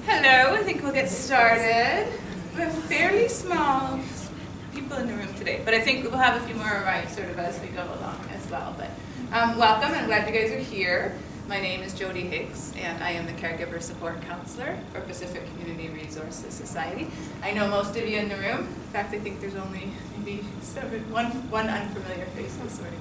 Hello, I think we'll get started. We have fairly small people in the room today, but I think we'll have a few more arrive sort of as we go along as well. But welcome, I'm glad you guys are here. My name is Jody Higgs, and I am the Caregiver Support Counselor for Pacific Community Resources Society. I know most of you in the room. In fact, I think there's only maybe one unfamiliar face this morning.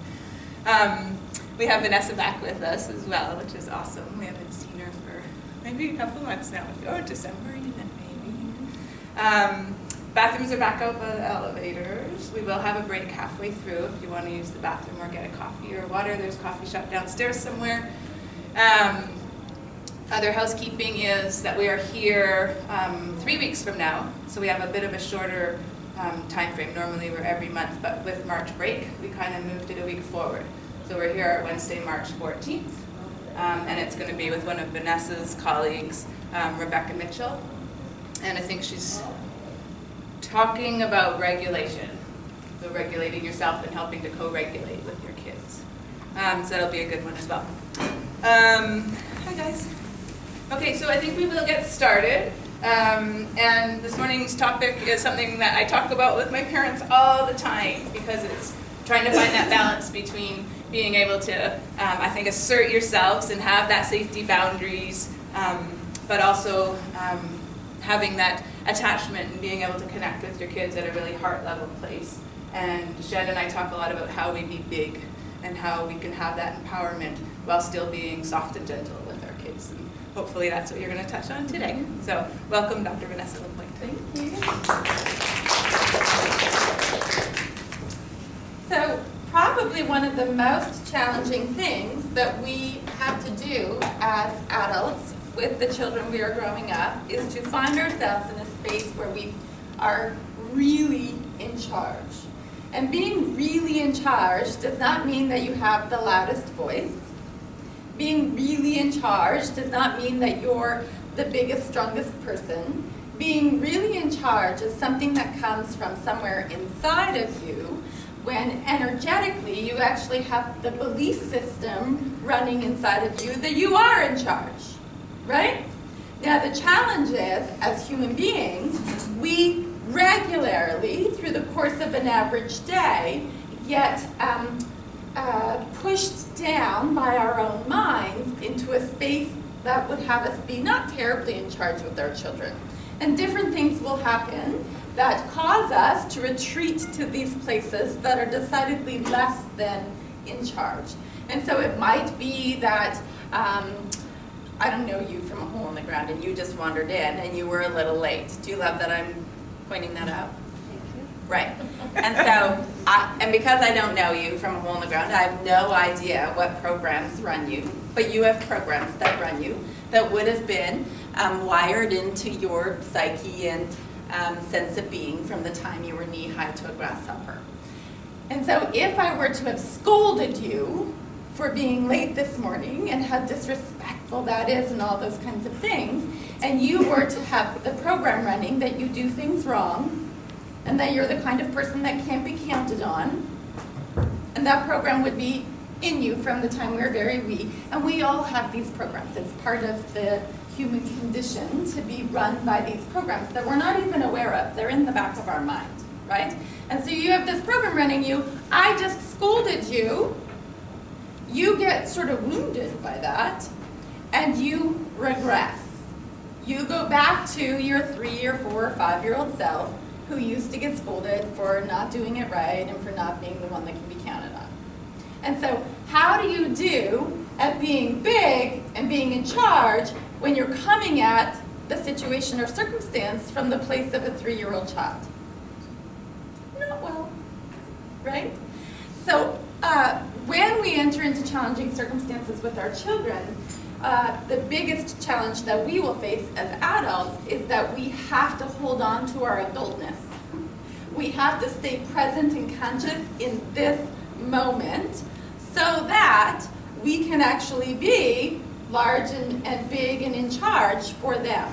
We have Vanessa back with us as well, which is awesome. We haven't seen her for maybe a couple months now, or December even, maybe. Bathrooms are back out by the elevators. We will have a break halfway through if you want to use the bathroom or get a coffee or water. There's a coffee shop downstairs somewhere. Other housekeeping is that we are here 3 weeks from now, so we have a bit of a shorter time frame. Normally we're every month, but with March break, we kind of moved it a week forward. So we're here Wednesday, March 14th, and it's going to be with one of Vanessa's colleagues, Rebecca Mitchell, and I think she's talking about regulation, so regulating yourself and helping to co-regulate with your kids. So that'll be a good one as well. Hi guys. Okay, so I think we will get started. And this morning's topic is something that I talk about with my parents all the time because it's trying to find that balance between being able to, I think, assert yourselves and have that safety boundaries, but also having that attachment and being able to connect with your kids at a really heart level place. And Shed and I talk a lot about how we be big and how we can have that empowerment while still being soft and gentle with our kids. And hopefully that's what you're going to touch on today. So welcome, Dr. Vanessa Lapointe. Thank you. So probably one of the most challenging things that we have to do as adults with the children we are growing up is to find ourselves in a space where we are really in charge. And being really in charge does not mean that you have the loudest voice. Being really in charge does not mean that you're the biggest, strongest person. Being really in charge is something that comes from somewhere inside of you when energetically you actually have the belief system running inside of you that you are in charge, right? Now the challenge is, as human beings, we regularly, through the course of an average day, get pushed down by our own minds into a space that would have us be not terribly in charge with our children. And different things will happen that cause us to retreat to these places that are decidedly less than in charge. And so it might be that I don't know you from a hole in the ground and you just wandered in and you were a little late. Do you love that I'm pointing that out? Thank you. Right. And so, and because I don't know you from a hole in the ground, I have no idea what programs run you, but you have programs that run you that would have been wired into your psyche and sense of being from the time you were knee-high to a grasshopper. And so if I were to have scolded you for being late this morning and how disrespectful that is and all those kinds of things, and you were to have the program running that you do things wrong and that you're the kind of person that can't be counted on, and that program would be in you from the time we were very wee. And we all have these programs. It's part of the human condition to be run by these programs that we're not even aware of. They're in the back of our mind, right? And so you have this program running you. I just scolded you. You get sort of wounded by that, and you regress. You go back to your 3 or 4 or 5-year-old self who used to get scolded for not doing it right and for not being the one that can be counted on. And so how do you do at being big and being in charge when you're coming at the situation or circumstance from the place of a 3-year-old child? Not well, right? So when we enter into challenging circumstances with our children, the biggest challenge that we will face as adults is that we have to hold on to our adultness. We have to stay present and conscious in this moment so that we can actually be large and big and in charge for them.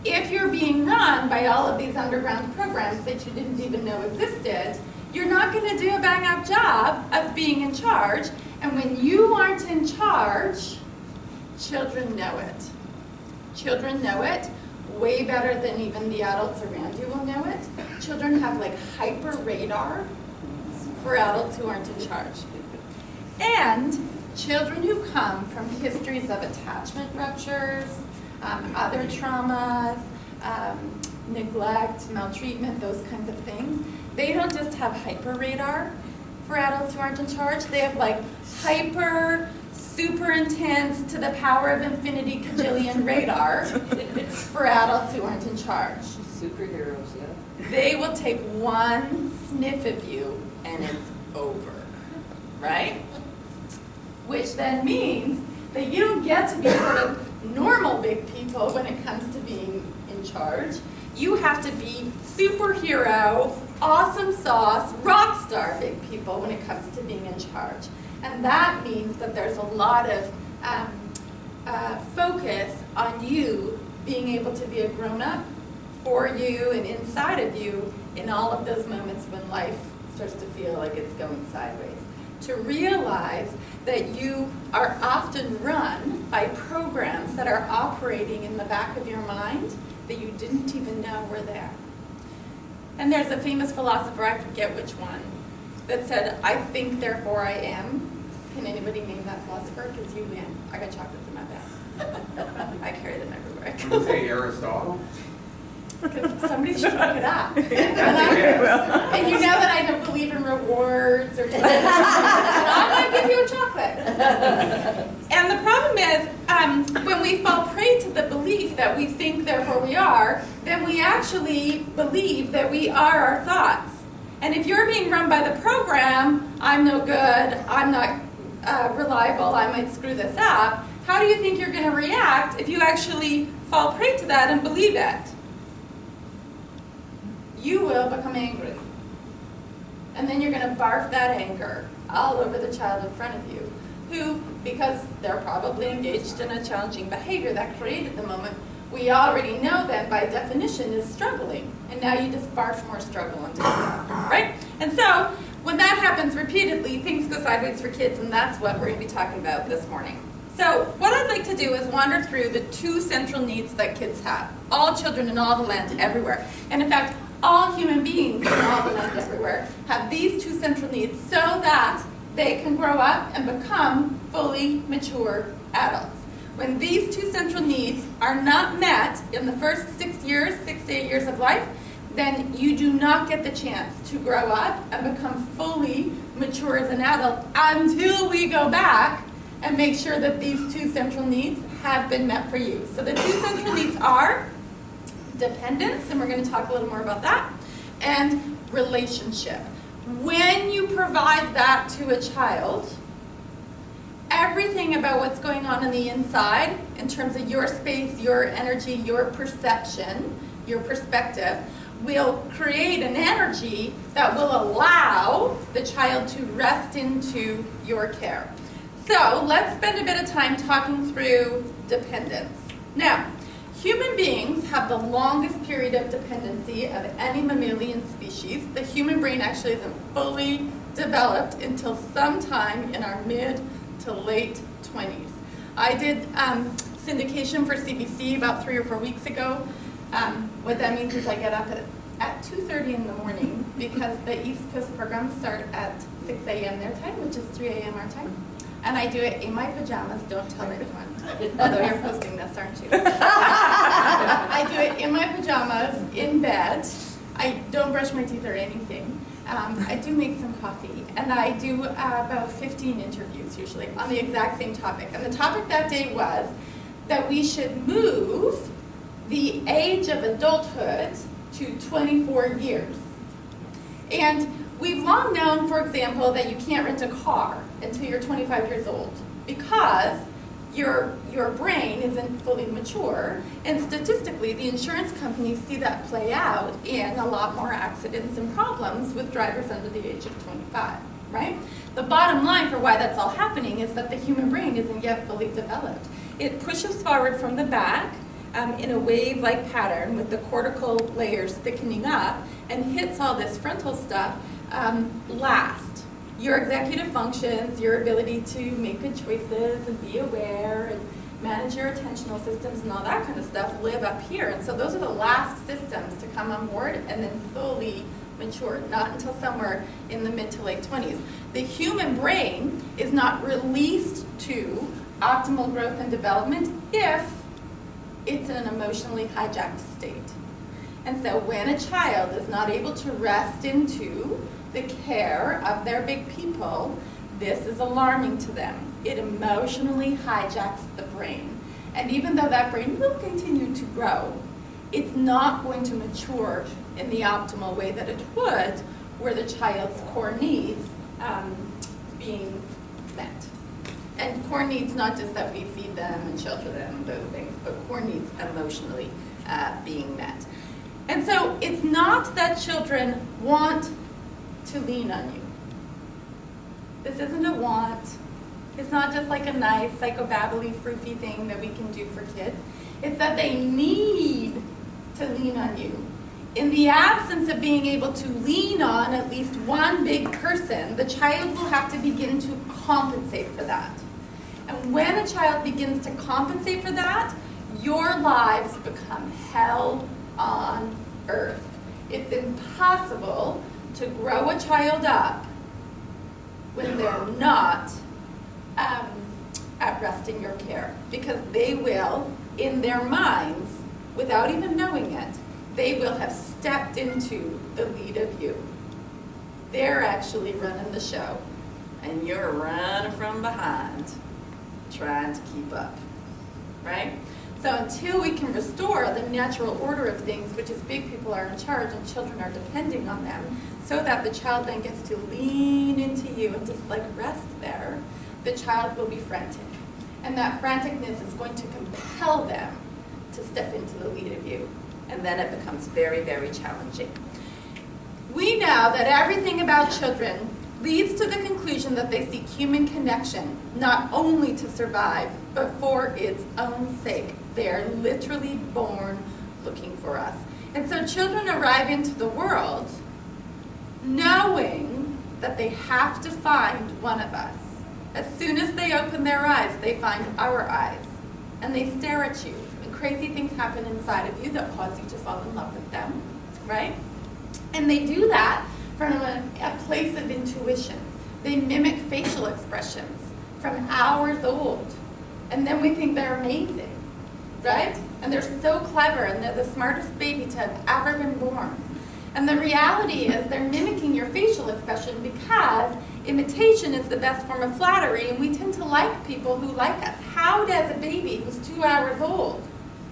If you're being run by all of these underground programs that you didn't even know existed, you're not going to do a bang-up job of being in charge. And when you aren't in charge, Children know it. Children know it way better than even the adults around you will know it. Children have like hyper radar for adults who aren't in charge. And children who come from histories of attachment ruptures, other traumas, neglect, maltreatment, those kinds of things, they don't just have hyper radar for adults who aren't in charge. They have like hyper, super intense, to the power of infinity cajillion radar for adults who aren't in charge. Superheroes, yeah. They will take one sniff of you and it's over, right? Which then means that you don't get to be sort of normal big people when it comes to being in charge. You have to be superhero, awesome sauce, rock star big people when it comes to being in charge. And that means that there's a lot of focus on you being able to be a grown-up for you and inside of you in all of those moments when life starts to feel like it's going sideways. To realize that you are often run by programs that are operating in the back of your mind that you didn't even know were there. And there's a famous philosopher, I forget which one, that said, I think, therefore I am. Can anybody name that philosopher? Because you win. I got chocolates in my bag. I carry them everywhere. Can you say Aristotle? Because somebody should look it up. And you know that I don't believe in rewards or anything. I'm going to give you a chocolate. And the problem is, when we fall prey to the belief that we think, therefore we are, then we actually believe that we are our thoughts. And if you're being run by the program, I'm no good, I'm not reliable, I might screw this up, how do you think you're going to react if you actually fall prey to that and believe it? You will become angry. And then you're going to barf that anger all over the child in front of you, who, because they're probably engaged in a challenging behavior that created the moment, we already know then by definition is struggling. And now you just barf more struggle into it, right? And so when that happens repeatedly, things go sideways for kids, and that's what we're going to be talking about this morning. So what I'd like to do is wander through the two central needs that kids have. All children in all the land, everywhere. And in fact, all human beings in all the land, everywhere, have these two central needs so that they can grow up and become fully mature adults. When these two central needs are not met in the first 6 to 8 years of life, then you do not get the chance to grow up and become fully mature as an adult until we go back and make sure that these two central needs have been met for you. So the two central needs are dependence, and we're going to talk a little more about that, and relationship. When you provide that to a child, everything about what's going on the inside, in terms of your space, your energy, your perception, your perspective, will create an energy that will allow the child to rest into your care. So let's spend a bit of time talking through dependence. Now, human beings have the longest period of dependency of any mammalian species. The human brain actually isn't fully developed until sometime in our mid to late 20s. I did syndication for CBC about 3 or 4 weeks ago. What that means is I get up at 2:30 in the morning because the East Coast programs start at 6 a.m. their time, which is 3 a.m. our time. And I do it in my pajamas. Don't tell anyone. Although you're posting this, aren't you? I do it in my pajamas, in bed. I don't brush my teeth or anything. I do make some coffee. And I do about 15 interviews usually on the exact same topic. And the topic that day was that we should move the age of adulthood to 24 years. And we've long known, for example, that you can't rent a car until you're 25 years old because your brain isn't fully mature, and statistically the insurance companies see that play out in a lot more accidents and problems with drivers under the age of 25, right? The bottom line for why that's all happening is that the human brain isn't yet fully developed. It pushes forward from the back in a wave-like pattern with the cortical layers thickening up and hits all this frontal stuff last. Your executive functions, your ability to make good choices and be aware and manage your attentional systems and all that kind of stuff live up here. And so those are the last systems to come on board and then fully mature, not until somewhere in the mid to late 20s. The human brain is not released to optimal growth and development if it's in an emotionally hijacked state. And so when a child is not able to rest into the care of their big people, this is alarming to them. It emotionally hijacks the brain. And even though that brain will continue to grow, it's not going to mature in the optimal way that it would were the child's core needs being met. And core needs, not just that we feed them and shelter them, those things, but core needs emotionally being met. And so it's not that children want to lean on you. This isn't a want. It's not just like a nice psychobabbly, froofy thing that we can do for kids. It's that they need to lean on you. In the absence of being able to lean on at least one big person, the child will have to begin to compensate for that. And when a child begins to compensate for that, your lives become hell on earth. It's impossible to grow a child up when they're not at rest in your care, because they will, in their minds, without even knowing it, they will have stepped into the lead of you. They're actually running the show, and you're running from behind, trying to keep up, right? So until we can restore the natural order of things, which is big people are in charge and children are depending on them, so that the child then gets to lean into you and just like rest there, the child will be frantic. And that franticness is going to compel them to step into the lead of you. And then it becomes very, very challenging. We know that everything about children leads to the conclusion that they seek human connection, not only to survive, but for its own sake. They are literally born looking for us. And so children arrive into the world knowing that they have to find one of us. As soon as they open their eyes, they find our eyes. And they stare at you. And crazy things happen inside of you that cause you to fall in love with them, right? And they do that from a place of intuition. They mimic facial expressions from hours old. And then we think they're amazing, right? And they're so clever, and they're the smartest baby to have ever been born. And the reality is they're mimicking your facial expression because imitation is the best form of flattery, and we tend to like people who like us. How does a baby who's 2 hours old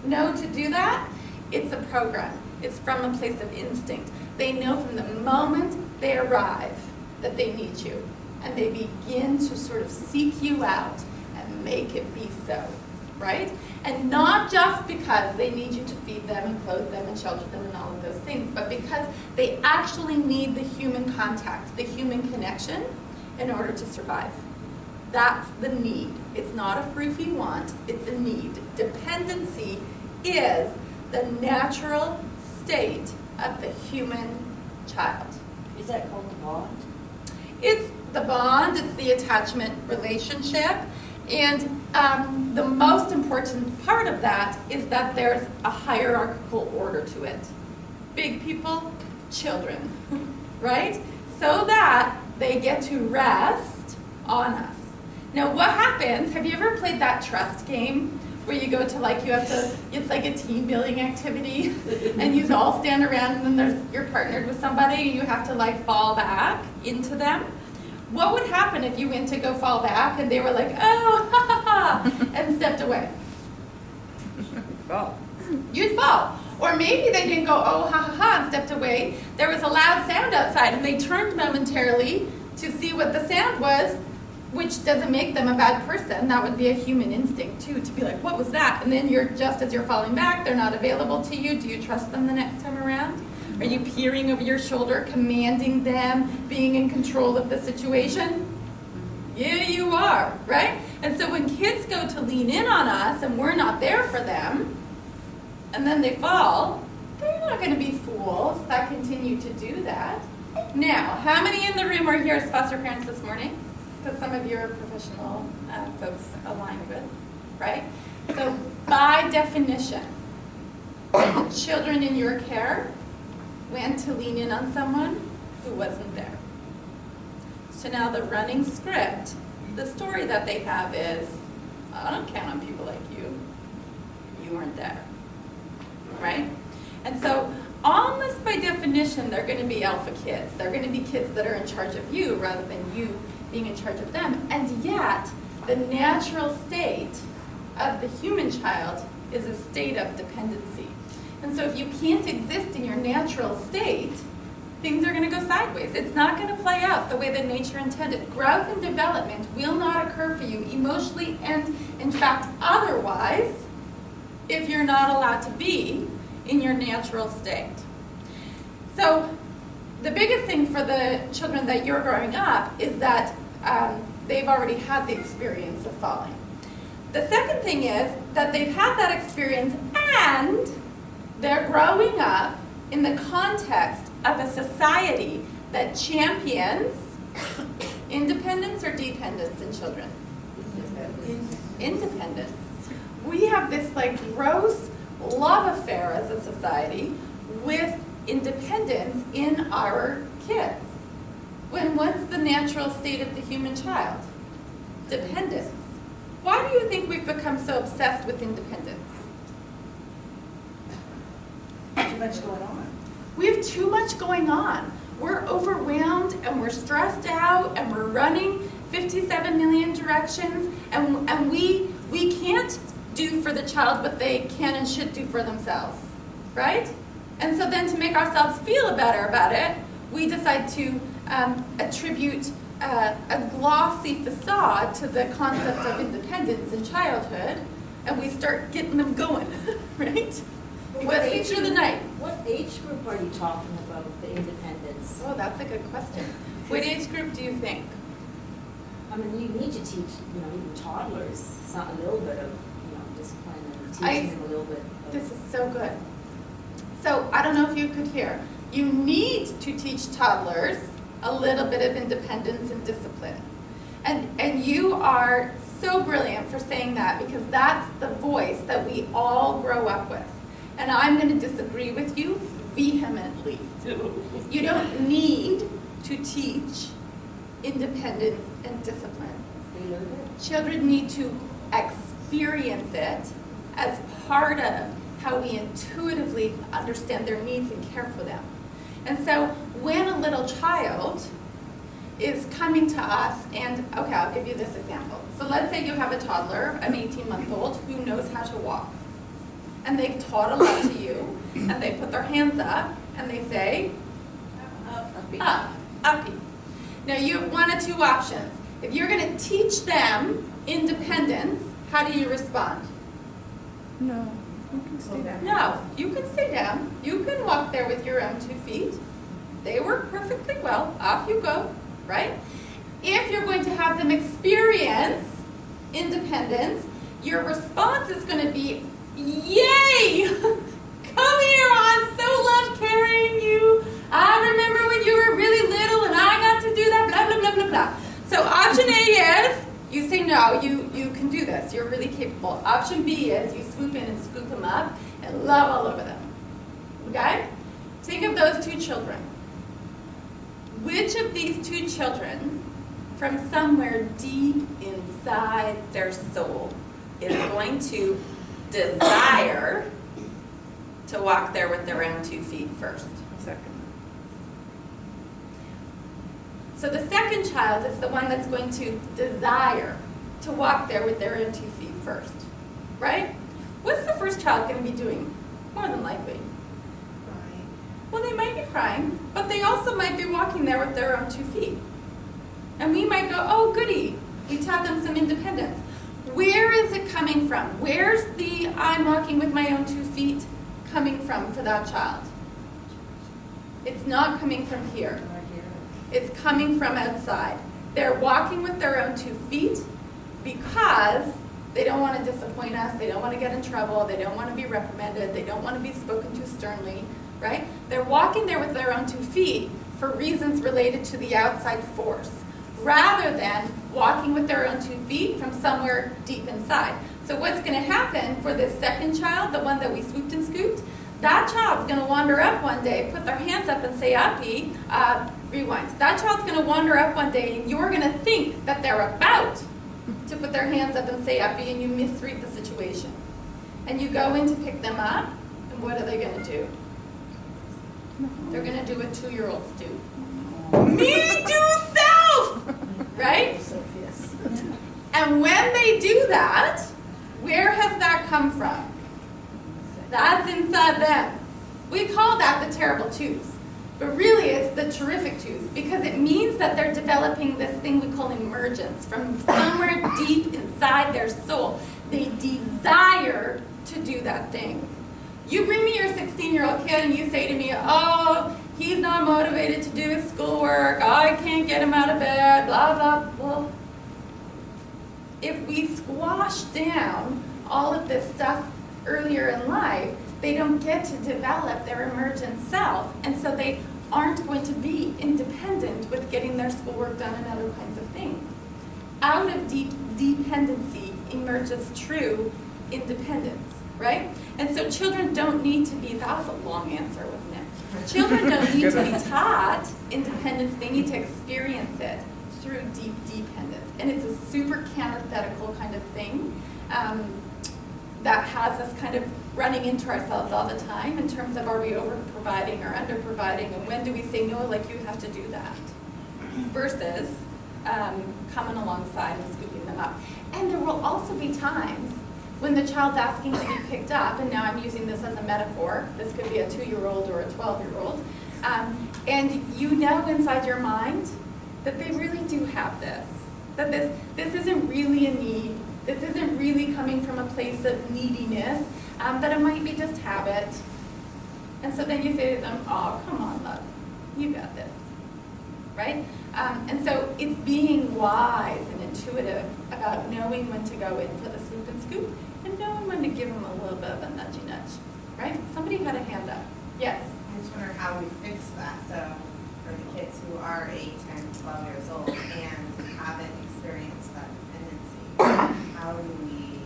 know to do that? It's a program. It's from a place of instinct. They know from the moment they arrive that they need you, and they begin to sort of seek you out and make it be so, right? And not just because they need you to feed them and clothe them and shelter them and all of those things, but because they actually need the human contact, the human connection, in order to survive. That's the need. It's not a froofy want, it's a need. Dependency is the natural state of the human child. Is that called a bond? It's the bond, it's the attachment relationship, and the most important part of that is that there's a hierarchical order to it. Big people, children, right? So that they get to rest on us. Now what happens, have you ever played that trust game where you go to like, you have to, it's like a team building activity and you all stand around and then you're partnered with somebody and you have to like fall back into them? What would happen if you went to go fall back and they were like, oh, ha ha ha, and stepped away? Fall. You'd fall. Or maybe they didn't go, oh, ha ha ha, and stepped away. There was a loud sound outside and they turned momentarily to see what the sound was, which doesn't make them a bad person. That would be a human instinct too, to be like, what was that? And then just as you're falling back, they're not available to you. Do you trust them the next time around? Are you peering over your shoulder, commanding them, being in control of the situation? Yeah, you are, right? And so when kids go to lean in on us and we're not there for them, and then they fall, they're not going to be fools that continue to do that. Now, how many in the room are here as foster parents this morning? Because some of you are professional folks aligned with. right? So by definition, children in your care went to lean in on someone who wasn't there. So now the running script, the story that they have is, I don't count on people like you. You weren't there, right? And so almost by definition, they're going to be alpha kids. They're going to be kids that are in charge of you rather than you being in charge of them. And yet, the natural state of the human child is a state of dependency. And so if you can't exist in your natural state, things are going to go sideways. It's not going to play out the way that nature intended. Growth and development will not occur for you emotionally and, in fact, otherwise, if you're not allowed to be in your natural state. So the biggest thing for the children that you're growing up is that they've already had the experience of falling. The second thing is that they've had that experience and they're growing up in the context of a society that champions independence or dependence in children? Independence. We have this like gross love affair as a society with independence in our kids. When what's the natural state of the human child? Dependence. Why do you think we've become so obsessed with independence? Too much going on. We have too much going on. We're overwhelmed and we're stressed out and we're running 57 million directions and we can't do for the child what they can and should do for themselves, right? And so then to make ourselves feel better about it, we decide to attribute a glossy facade to the concept of independence in childhood, and we start getting them going, right? What's feature of the night? What age group are you talking about, the independence? Oh, that's a good question. What age group do you think? I mean, you need to teach, even toddlers, a little bit of, discipline and teaching them a little bit. This is so good. So I don't know if you could hear. You need to teach toddlers a little bit of independence and discipline. And you are so brilliant for saying that because that's the voice that we all grow up with. And I'm going to disagree with you vehemently. You don't need to teach independence and discipline. They learn it. Children need to experience it as part of how we intuitively understand their needs and care for them. And so when a little child is coming to us, and okay, I'll give you this example. So let's say you have a toddler, an 18-month-old, who knows how to walk. And they've taught a lot to you, and they put their hands up, and they say, up, uppy. Now you have one of two options. If you're going to teach them independence, how do you respond? No, you can stay down. No, you can stay down. You can walk there with your own 2 feet. They work perfectly well. Off you go, right? If you're going to have them experience independence, your response is going to be, yay! Come here, I so love carrying you. I remember when you were really little and I got to do that, blah, blah, blah, blah, blah. So option A is, you say no, you can do this. You're really capable. Option B is you swoop in and scoop them up and love all over them. Okay? Think of those two children. Which of these two children, from somewhere deep inside their soul, is going to desire to walk there with their own 2 feet first? Second. So the second child is the one that's going to desire to walk there with their own 2 feet first, right? What's the first child going to be doing? More than likely. Crying. Well, they might be crying, but they also might be walking there with their own 2 feet. And we might go, oh, goody, we taught them some independence. Where is it coming from? Where's the I'm walking with my own 2 feet coming from for that child? It's not coming from here. It's coming from outside. They're walking with their own 2 feet because they don't want to disappoint us, they don't want to get in trouble, they don't want to be reprimanded, they don't want to be spoken to sternly, right? They're walking there with their own 2 feet for reasons related to the outside force, rather than walking with their own 2 feet from somewhere deep inside. So So what's going to happen for this second child, the one that we swooped and scooped, that child's going to wander up one day, put their hands up and say, uppy, rewind. That child's going to wander up one day and you're going to think that they're about to put their hands up and say uppy, and you misread the situation. And you go in to pick them up, and what are they going to do? They're going to do what 2-year-olds do. Me do self! Right? So, yes. And when they do that, where has that come from? That's inside them. We call that the terrible twos. But really it's the terrific twos, because it means that they're developing this thing we call emergence from somewhere deep inside their soul. They desire to do that thing. You bring me your 16-year-old kid and you say to me, oh, he's not motivated to do his schoolwork, I can't get him out of bed, blah, blah, blah. If we squash down all of this stuff earlier in life, they don't get to develop their emergent self, and so they aren't going to be independent with getting their schoolwork done and other kinds of things. Out of deep dependency emerges true independence, right? And so children don't need to be, that was a long answer, wasn't it? Children don't need to be taught independence, they need to experience it through deep dependence. And it's a super counterthetical kind of thing that has us kind of running into ourselves all the time in terms of, are we over-providing or under-providing, and when do we say, no, like you have to do that, versus coming alongside and scooping them up. And there will also be times when the child's asking to be picked up, and now I'm using this as a metaphor, this could be a 2-year-old or a 12-year-old, and you know inside your mind that they really do have this, that this isn't really a need, this isn't really coming from a place of neediness, that it might be just habit. And so then you say to them, oh, come on, love, you got this, right? And so it's being wise and intuitive about knowing when to go in for the swoop and scoop and knowing when to give them a little bit of a nudgy nudge, right? Somebody had a hand up. Yes? I just wonder how we fix that. So for the kids who are 8, 10, 12 years old and haven't experienced that dependency, how do we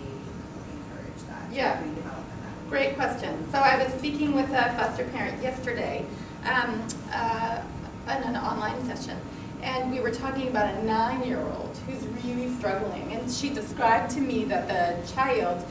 encourage that? Yeah. How do we develop that? Great question. So I was speaking with a foster parent yesterday in an online session, and we were talking about a 9-year-old who's really struggling, and she described to me that the child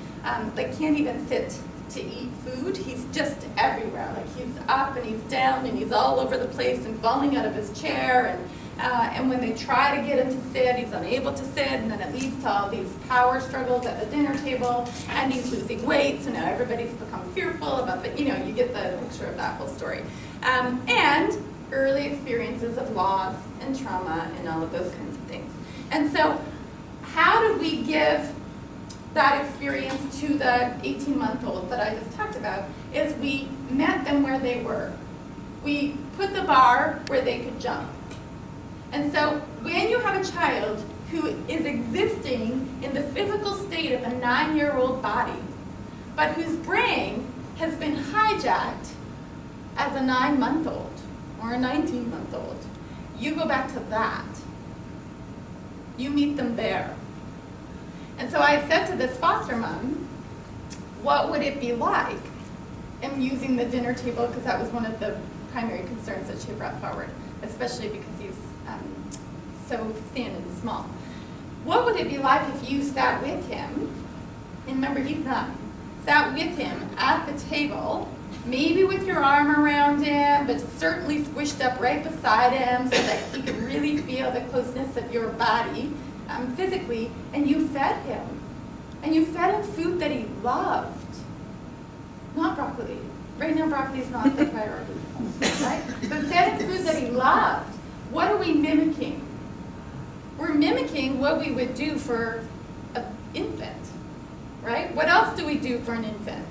can't even sit to eat food. He's just everywhere. Like he's up and he's down and he's all over the place and falling out of his chair, and when they try to get him to sit, he's unable to sit, and then it leads to all these power struggles at the dinner table, and he's losing weight, so now everybody's become fearful about the, you get the picture of that whole story. And early experiences of loss and trauma and all of those kinds of things. And so how do we give that experience to the 18-month-old that I just talked about is we met them where they were. We put the bar where they could jump. And so when you have a child who is existing in the physical state of a 9-year-old body, but whose brain has been hijacked as a 9-month-old or a 19-month-old, you go back to that. You meet them there. And so I said to this foster mom, what would it be like? I'm using the dinner table because that was one of the primary concerns that she brought forward, especially because he's so thin and small. What would it be like if you sat with him, and remember he's 9, sat with him at the table, maybe with your arm around him, but certainly squished up right beside him so that he could really feel the closeness of your body physically, and you fed him. And you fed him food that he loved. Not broccoli. Right now broccoli is not the priority, right? But fed him food that he loved. What are we mimicking? We're mimicking what we would do for an infant, right? What else do we do for an infant?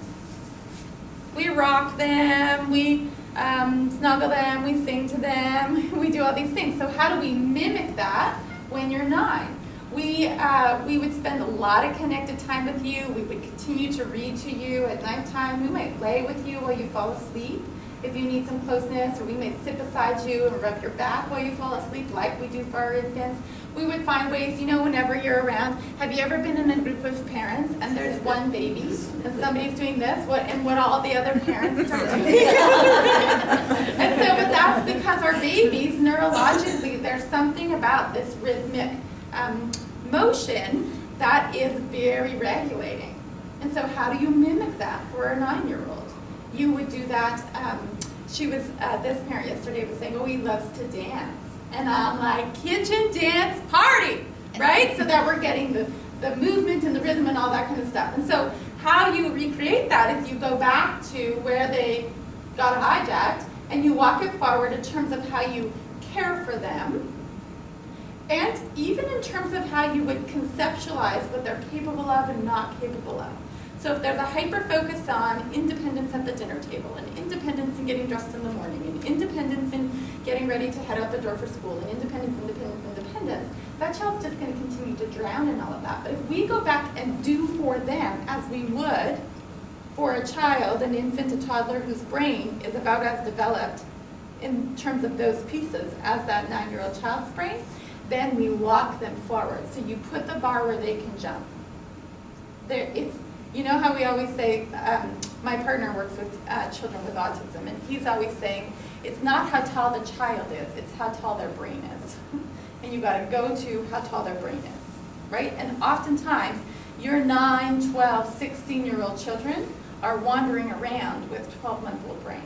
We rock them, we snuggle them, we sing to them, we do all these things. So how do we mimic that when you're 9? We would spend a lot of connected time with you. We would continue to read to you at nighttime. We might lay with you while you fall asleep if you need some closeness, or we may sit beside you and rub your back while you fall asleep like we do for our infants. we would find ways, whenever you're around. Have you ever been in a group of parents and there's one baby and somebody's doing this, what all the other parents are doing? And so, but that's because our babies, neurologically, there's something about this rhythmic motion that is very regulating. And so how do you mimic that for a 9-year-old? You would do that. This parent yesterday was saying, oh, he loves to dance. And I'm like, kitchen dance party, right? So that we're getting the movement and the rhythm and all that kind of stuff. And so how you recreate that is you go back to where they got hijacked and you walk it forward in terms of how you care for them, and even in terms of how you would conceptualize what they're capable of and not capable of. So if there's a hyper-focus on independence at the dinner table, and independence in getting dressed in the morning, and independence in getting ready to head out the door for school, and independence, that child's just going to continue to drown in all of that. But if we go back and do for them as we would for a child, an infant, a toddler whose brain is about as developed in terms of those pieces as that 9-year-old child's brain, then we walk them forward. So you put the bar where they can jump. You know how we always say, my partner works with children with autism, and he's always saying, it's not how tall the child is, it's how tall their brain is. And you got to go to how tall their brain is, right? And oftentimes, your 9, 12, 16-year-old children are wandering around with 12-month-old brains.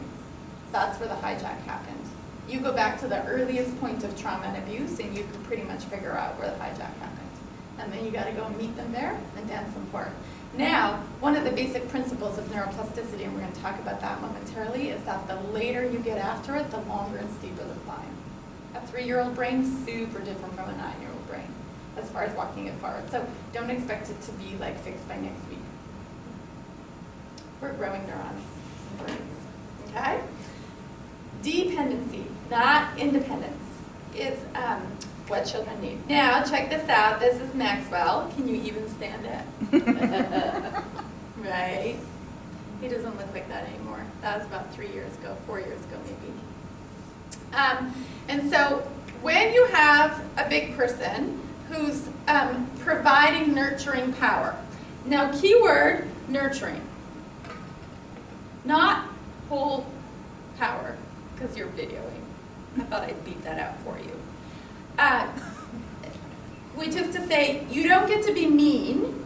That's where the hijack happened. You go back to the earliest point of trauma and abuse, and you can pretty much figure out where the hijack happened. And then you got to go meet them there and dance them forward. Now, one of the basic principles of neuroplasticity, and we're going to talk about that momentarily, is that the later you get after it, the longer and steeper the climb. A 3-year-old brain, super different from a 9-year-old brain as far as walking it forward. So don't expect it to be like fixed by next week. We're growing neurons and brains, okay? Dependency, not independence, is what children need. Now, check this out. This is Maxwell. Can you even stand it? Right? He doesn't look like that anymore. That was about 3 years ago, 4 years ago maybe. And so when you have a big person who's providing nurturing power. Now, keyword, nurturing. Not whole power, because you're videoing. I thought I'd beat that out for you. Which is to say, you don't get to be mean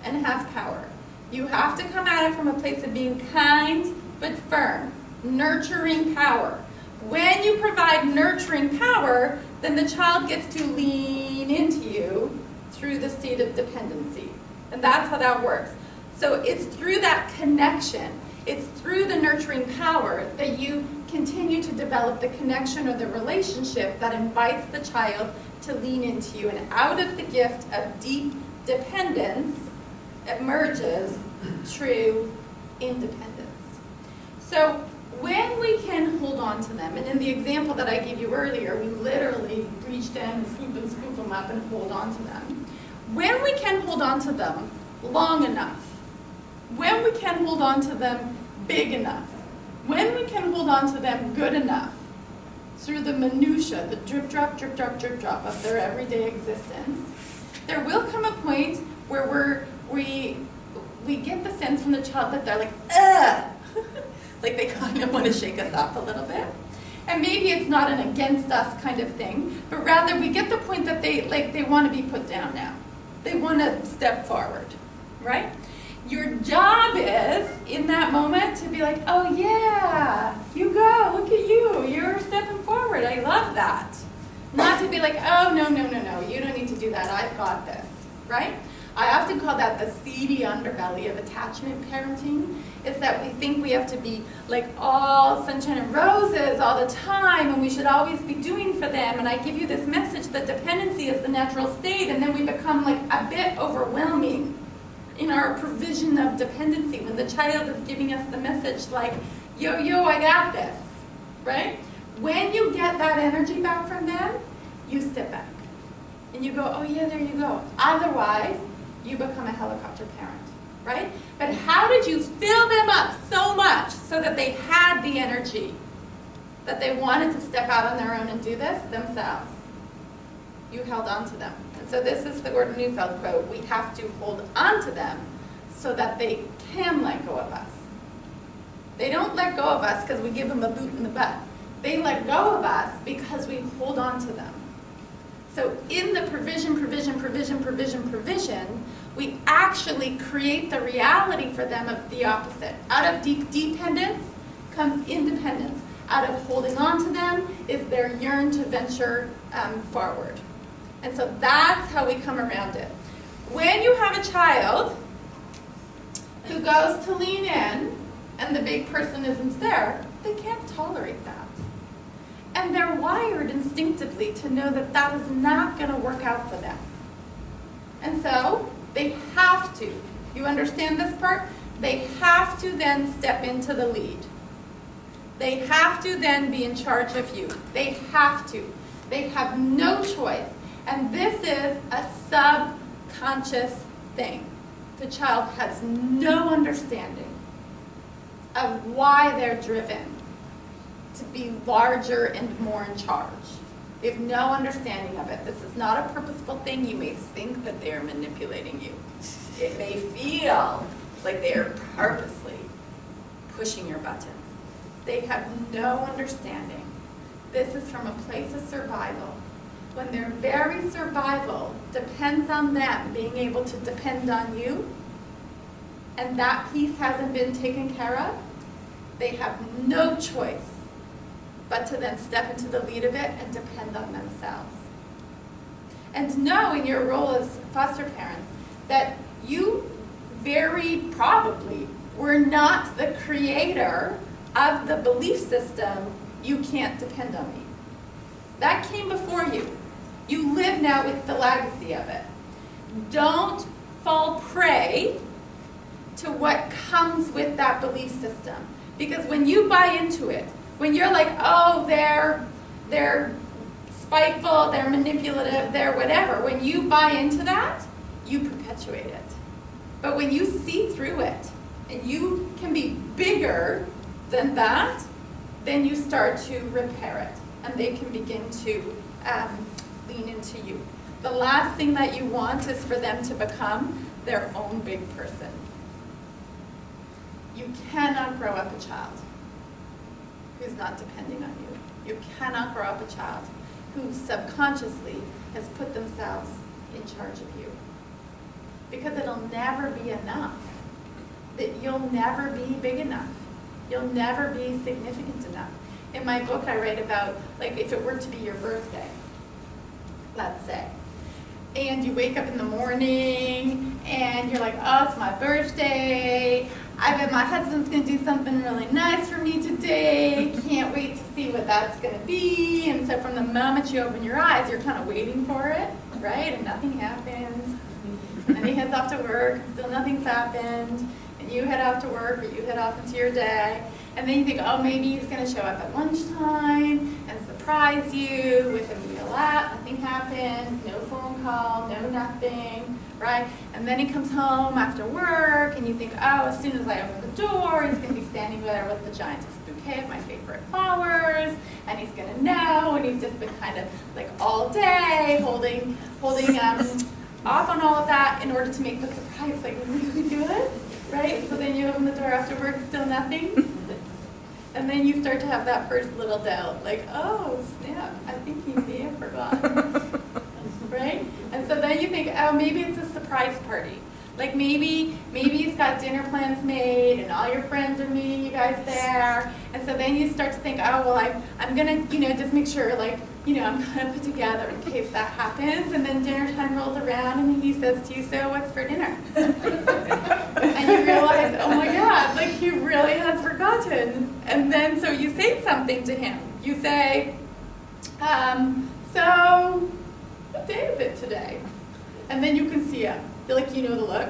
and have power. You have to come at it from a place of being kind but firm, nurturing power. When you provide nurturing power, then the child gets to lean into you through the state of dependency. And that's how that works. So it's through that connection, it's through the nurturing power that you continue to develop the connection or the relationship that invites the child to lean into you. And out of the gift of deep dependence emerges true independence. So when we can hold on to them, and in the example that I gave you earlier, we literally reach down and scoop them up and hold on to them. When we can hold on to them long enough, when we can hold on to them big enough, when we can hold on to them good enough, through the minutia, the drip drop of their everyday existence, there will come a point where we get the sense from the child that they're like, ugh! Like they kind of want to shake us off a little bit. And maybe it's not an against us kind of thing, but rather we get the point that they want to be put down now. They want to step forward, right? Your job is, in that moment, to be like, oh yeah, you go, look at you, you're stepping forward, I love that. Not to be like, oh, no, you don't need to do that, I've got this, right? I often call that the seedy underbelly of attachment parenting, is that we think we have to be like all sunshine and roses all the time, and we should always be doing for them, and I give you this message that dependency is the natural state, and then we become like a bit overwhelming in our provision of dependency when the child is giving us the message like, yo, I got this, right? When you get that energy back from them, you step back. And you go, oh yeah, there you go. Otherwise, you become a helicopter parent, right? But how did you fill them up so much so that they had the energy, that they wanted to step out on their own and do this themselves? you held on to them. And so this is the Gordon Neufeld quote, we have to hold on to them so that they can let go of us. They don't let go of us because we give them a boot in the butt. They let go of us because we hold on to them. So in the provision, we actually create the reality for them of the opposite. Out of dependence comes independence. Out of holding on to them is their yearn to venture forward. And so that's how we come around it. When you have a child who goes to lean in and the big person isn't there, they can't tolerate that. And they're wired instinctively to know that that is not going to work out for them. And so they have to. You understand this part? They have to then step into the lead. They have to then be in charge of you. They have to. They have no choice. And this is a subconscious thing. The child has no understanding of why they're driven to be larger and more in charge. They have no understanding of it. This is not a purposeful thing. You may think that they are manipulating you. It may feel like they are purposely pushing your buttons. They have no understanding. This is from a place of survival. When their very survival depends on them being able to depend on you, and that piece hasn't been taken care of, they have no choice but to then step into the lead of it and depend on themselves. And know in your role as foster parents that you very probably were not the creator of the belief system, you can't depend on me. That came before you. You live now with the legacy of it. Don't fall prey to what comes with that belief system. Because when you buy into it, when you're like, oh, they're spiteful, they're manipulative, they're whatever, when you buy into that, you perpetuate it. But when you see through it, and you can be bigger than that, then you start to repair it. And they can begin to lean into you. The last thing that you want is for them to become their own big person. You cannot grow up a child who's not depending on you. You cannot grow up a child who subconsciously has put themselves in charge of you. Because it'll never be enough. You'll never be big enough. You'll never be significant enough. In my book, I write about, like, if it were to be your birthday, let's say, and you wake up in the morning, and you're like, oh, it's my birthday, I bet my husband's going to do something really nice for me today, can't wait to see what that's going to be, and so from the moment you open your eyes, you're kind of waiting for it, right, and nothing happens, and then he heads off to work, still nothing's happened, and you head off to work, or you head off into your day, and then you think, oh, maybe he's going to show up at lunchtime and surprise you with a meal out. Nothing happens, no phone call, no nothing, right? And then he comes home after work, and you think, oh, as soon as I open the door, he's going to be standing there with the giantest bouquet of my favorite flowers, and he's going to know, and he's just been kind of like all day holding off on all of that in order to make the surprise like really good, right? So then you open the door after work, still nothing. And then you start to have that first little doubt, like, oh, snap, I think he may have forgotten, right? And so then you think, oh, maybe it's a surprise party. Like maybe he's got dinner plans made and all your friends are meeting you guys there. And so then you start to think, oh, well, I'm going to, just make sure, like, I'm kind of put together in case that happens. And then dinner time rolls around and he says to you, so what's for dinner? And you realize, oh my God, like he really has forgotten. And then so you say something to him. You say, so what day is it today? And then you can see him. Like, the look,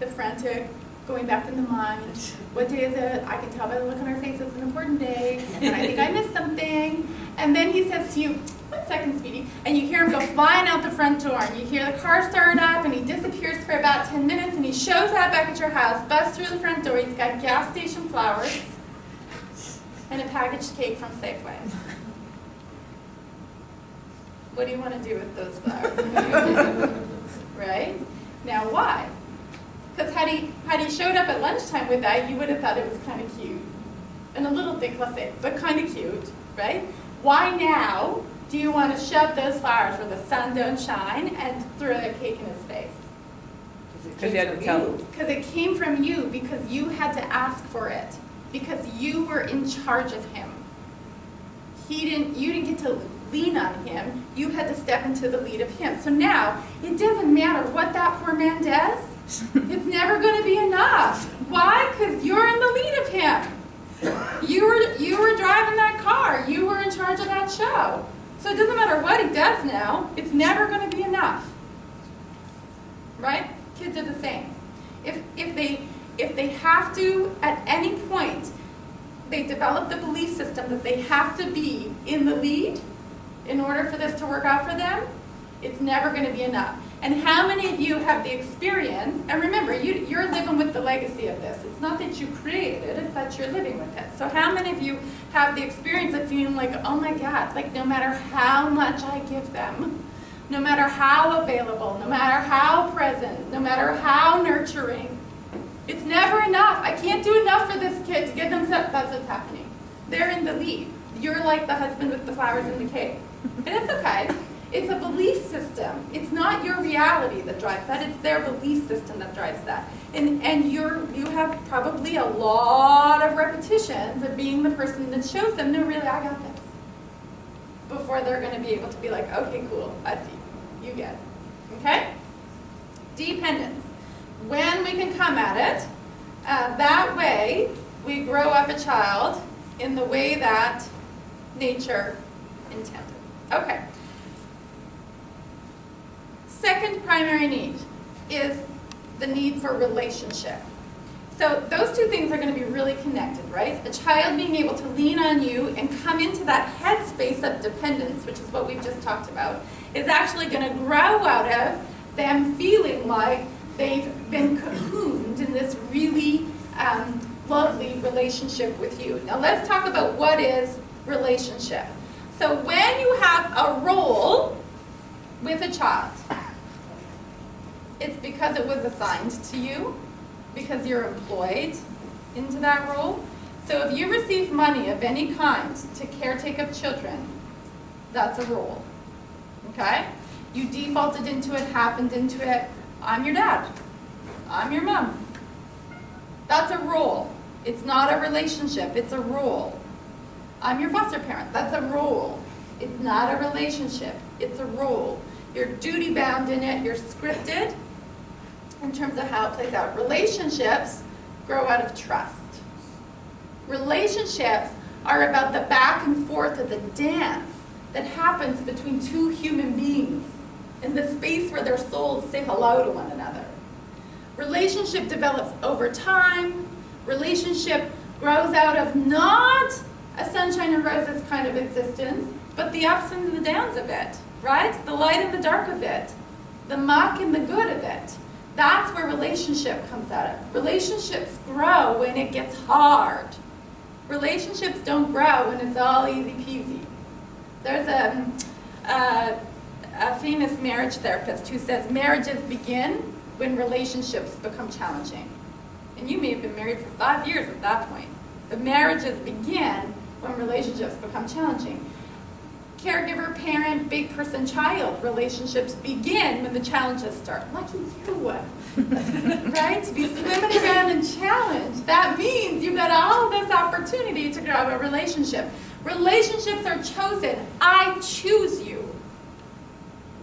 the frantic, going back in the mind. What day is it? I can tell by the look on her face it's an important day, and I think I missed something. And then he says to you, 1 second, sweetie, and you hear him go flying out the front door, and you hear the car start up, and he disappears for about 10 minutes, and he shows up back at your house, busts through the front door. He's got gas station flowers and a packaged cake from Safeway. What do you want to do with those flowers? Right? Now why? Because had he showed up at lunchtime with that, you would have thought it was kind of cute. And a little thick, let's say, but kind of cute, right? Why now do you want to shove those flowers where the sun don't shine and throw a cake in his face? Because you had to tell him. Because it came from you, because you had to ask for it, because you were in charge of him. You didn't get to lean on him, you had to step into the lead of him. So now, it doesn't matter what that poor man does, it's never going to be enough. Why? Because you're in the lead of him. You were driving that car, you were in charge of that show. So it doesn't matter what he does now, it's never going to be enough. Right? Kids are the same. If they have to, at any point, they develop the belief system that they have to be in the lead in order for this to work out for them, it's never going to be enough. And how many of you have the experience, and remember, you're living with the legacy of this. It's not that you created it, it's that you're living with it. So how many of you have the experience of feeling like, oh my God, like no matter how much I give them, no matter how available, no matter how present, no matter how nurturing, it's never enough. I can't do enough for this kid to get them set. That's what's happening. They're in the lead. You're like the husband with the flowers in the cake. And it's okay. It's a belief system. It's not your reality that drives that. It's their belief system that drives that. And you have probably a lot of repetitions of being the person that shows them, no, really, I got this. Before they're going to be able to be like, okay, cool, I see. You get it. Okay? Dependence. When we can come at it, that way we grow up a child in the way that nature intended. Okay. Second primary need is the need for relationship. So those two things are going to be really connected, right? A child being able to lean on you and come into that headspace of dependence, which is what we've just talked about, is actually going to grow out of them feeling like they've been cocooned in this really lovely relationship with you. Now let's talk about what is relationship. So when you have a role with a child, it's because it was assigned to you, because you're employed into that role. So if you receive money of any kind to caretake of children, that's a role, okay? You defaulted into it, happened into it. I'm your dad. I'm your mom. That's a role. It's not a relationship, it's a role. I'm your foster parent. That's a role. It's not a relationship, it's a role. You're duty bound in it, you're scripted in terms of how it plays out. Relationships grow out of trust. Relationships are about the back and forth of the dance that happens between two human beings in the space where their souls say hello to one another. Relationship develops over time. Relationship grows out of not a sunshine and roses kind of existence, but the ups and the downs of it, right? The light and the dark of it, the muck and the good of it. That's where relationship comes out of. Relationships grow when it gets hard. Relationships don't grow when it's all easy peasy. There's a famous marriage therapist who says marriages begin when relationships become challenging. And you may have been married for 5 years at that point. The marriages begin when relationships become challenging. Caregiver, parent, big person, child relationships begin when the challenges start. Lucky you, right? To be swimming around and challenged. That means you've got all this opportunity to grow a relationship. Relationships are chosen. I choose you.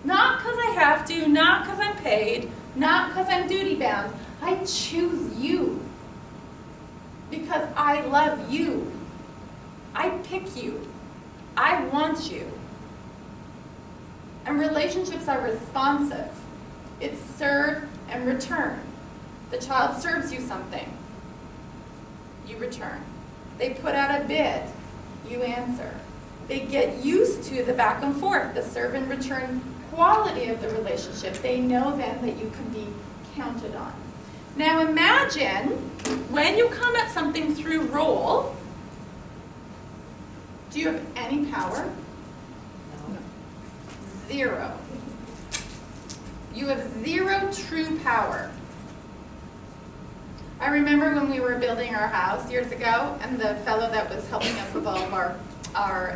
Not because I have to, not because I'm paid, not because I'm duty bound. I choose you because I love you. I pick you. I want you. And relationships are responsive. It's serve and return. The child serves you something. You return. They put out a bid. You answer. They get used to the back and forth, the serve and return quality of the relationship. They know then that you can be counted on. Now imagine when you come at something through role, do you have any power? No. Zero. You have zero true power. I remember when we were building our house years ago, and the fellow that was helping us with all of our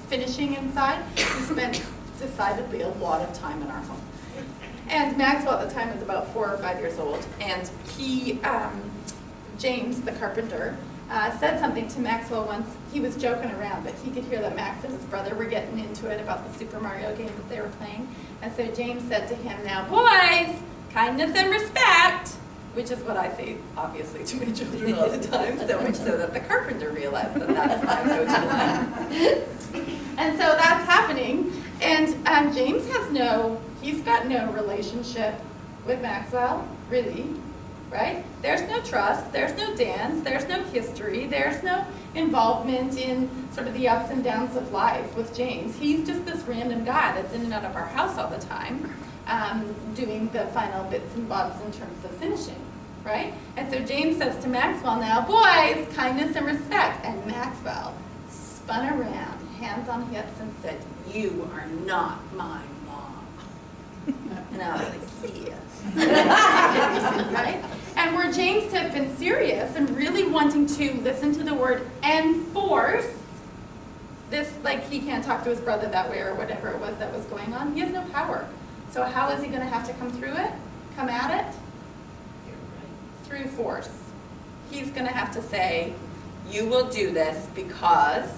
finishing inside, we spent decidedly a lot of time in our home. And Maxwell at the time was about 4 or 5 years old, and he, James, the carpenter, said something to Maxwell once. He was joking around, but he could hear that Max and his brother were getting into it about the Super Mario game that they were playing. And so James said to him, "Now, boys, kindness and respect," which is what I say, obviously, to my children all the time, so much so that the carpenter realized that that's my go-to line. And so that's happening. And James he's got no relationship with Maxwell, really. Right? There's no trust, there's no dance, there's no history, there's no involvement in sort of the ups and downs of life with James. He's just this random guy that's in and out of our house all the time, doing the final bits and bobs in terms of finishing, right? And so James says to Maxwell now, "Boys, kindness and respect." And Maxwell spun around, hands on hips, and said, "You are not my mom." And I was like, "Yeah." Right? And were James to have been serious and really wanting to listen to the word enforce, this, like, he can't talk to his brother that way or whatever it was that was going on, he has no power. So how is he going to have to come through it? Come at it? Through force. He's going to have to say, "You will do this because,"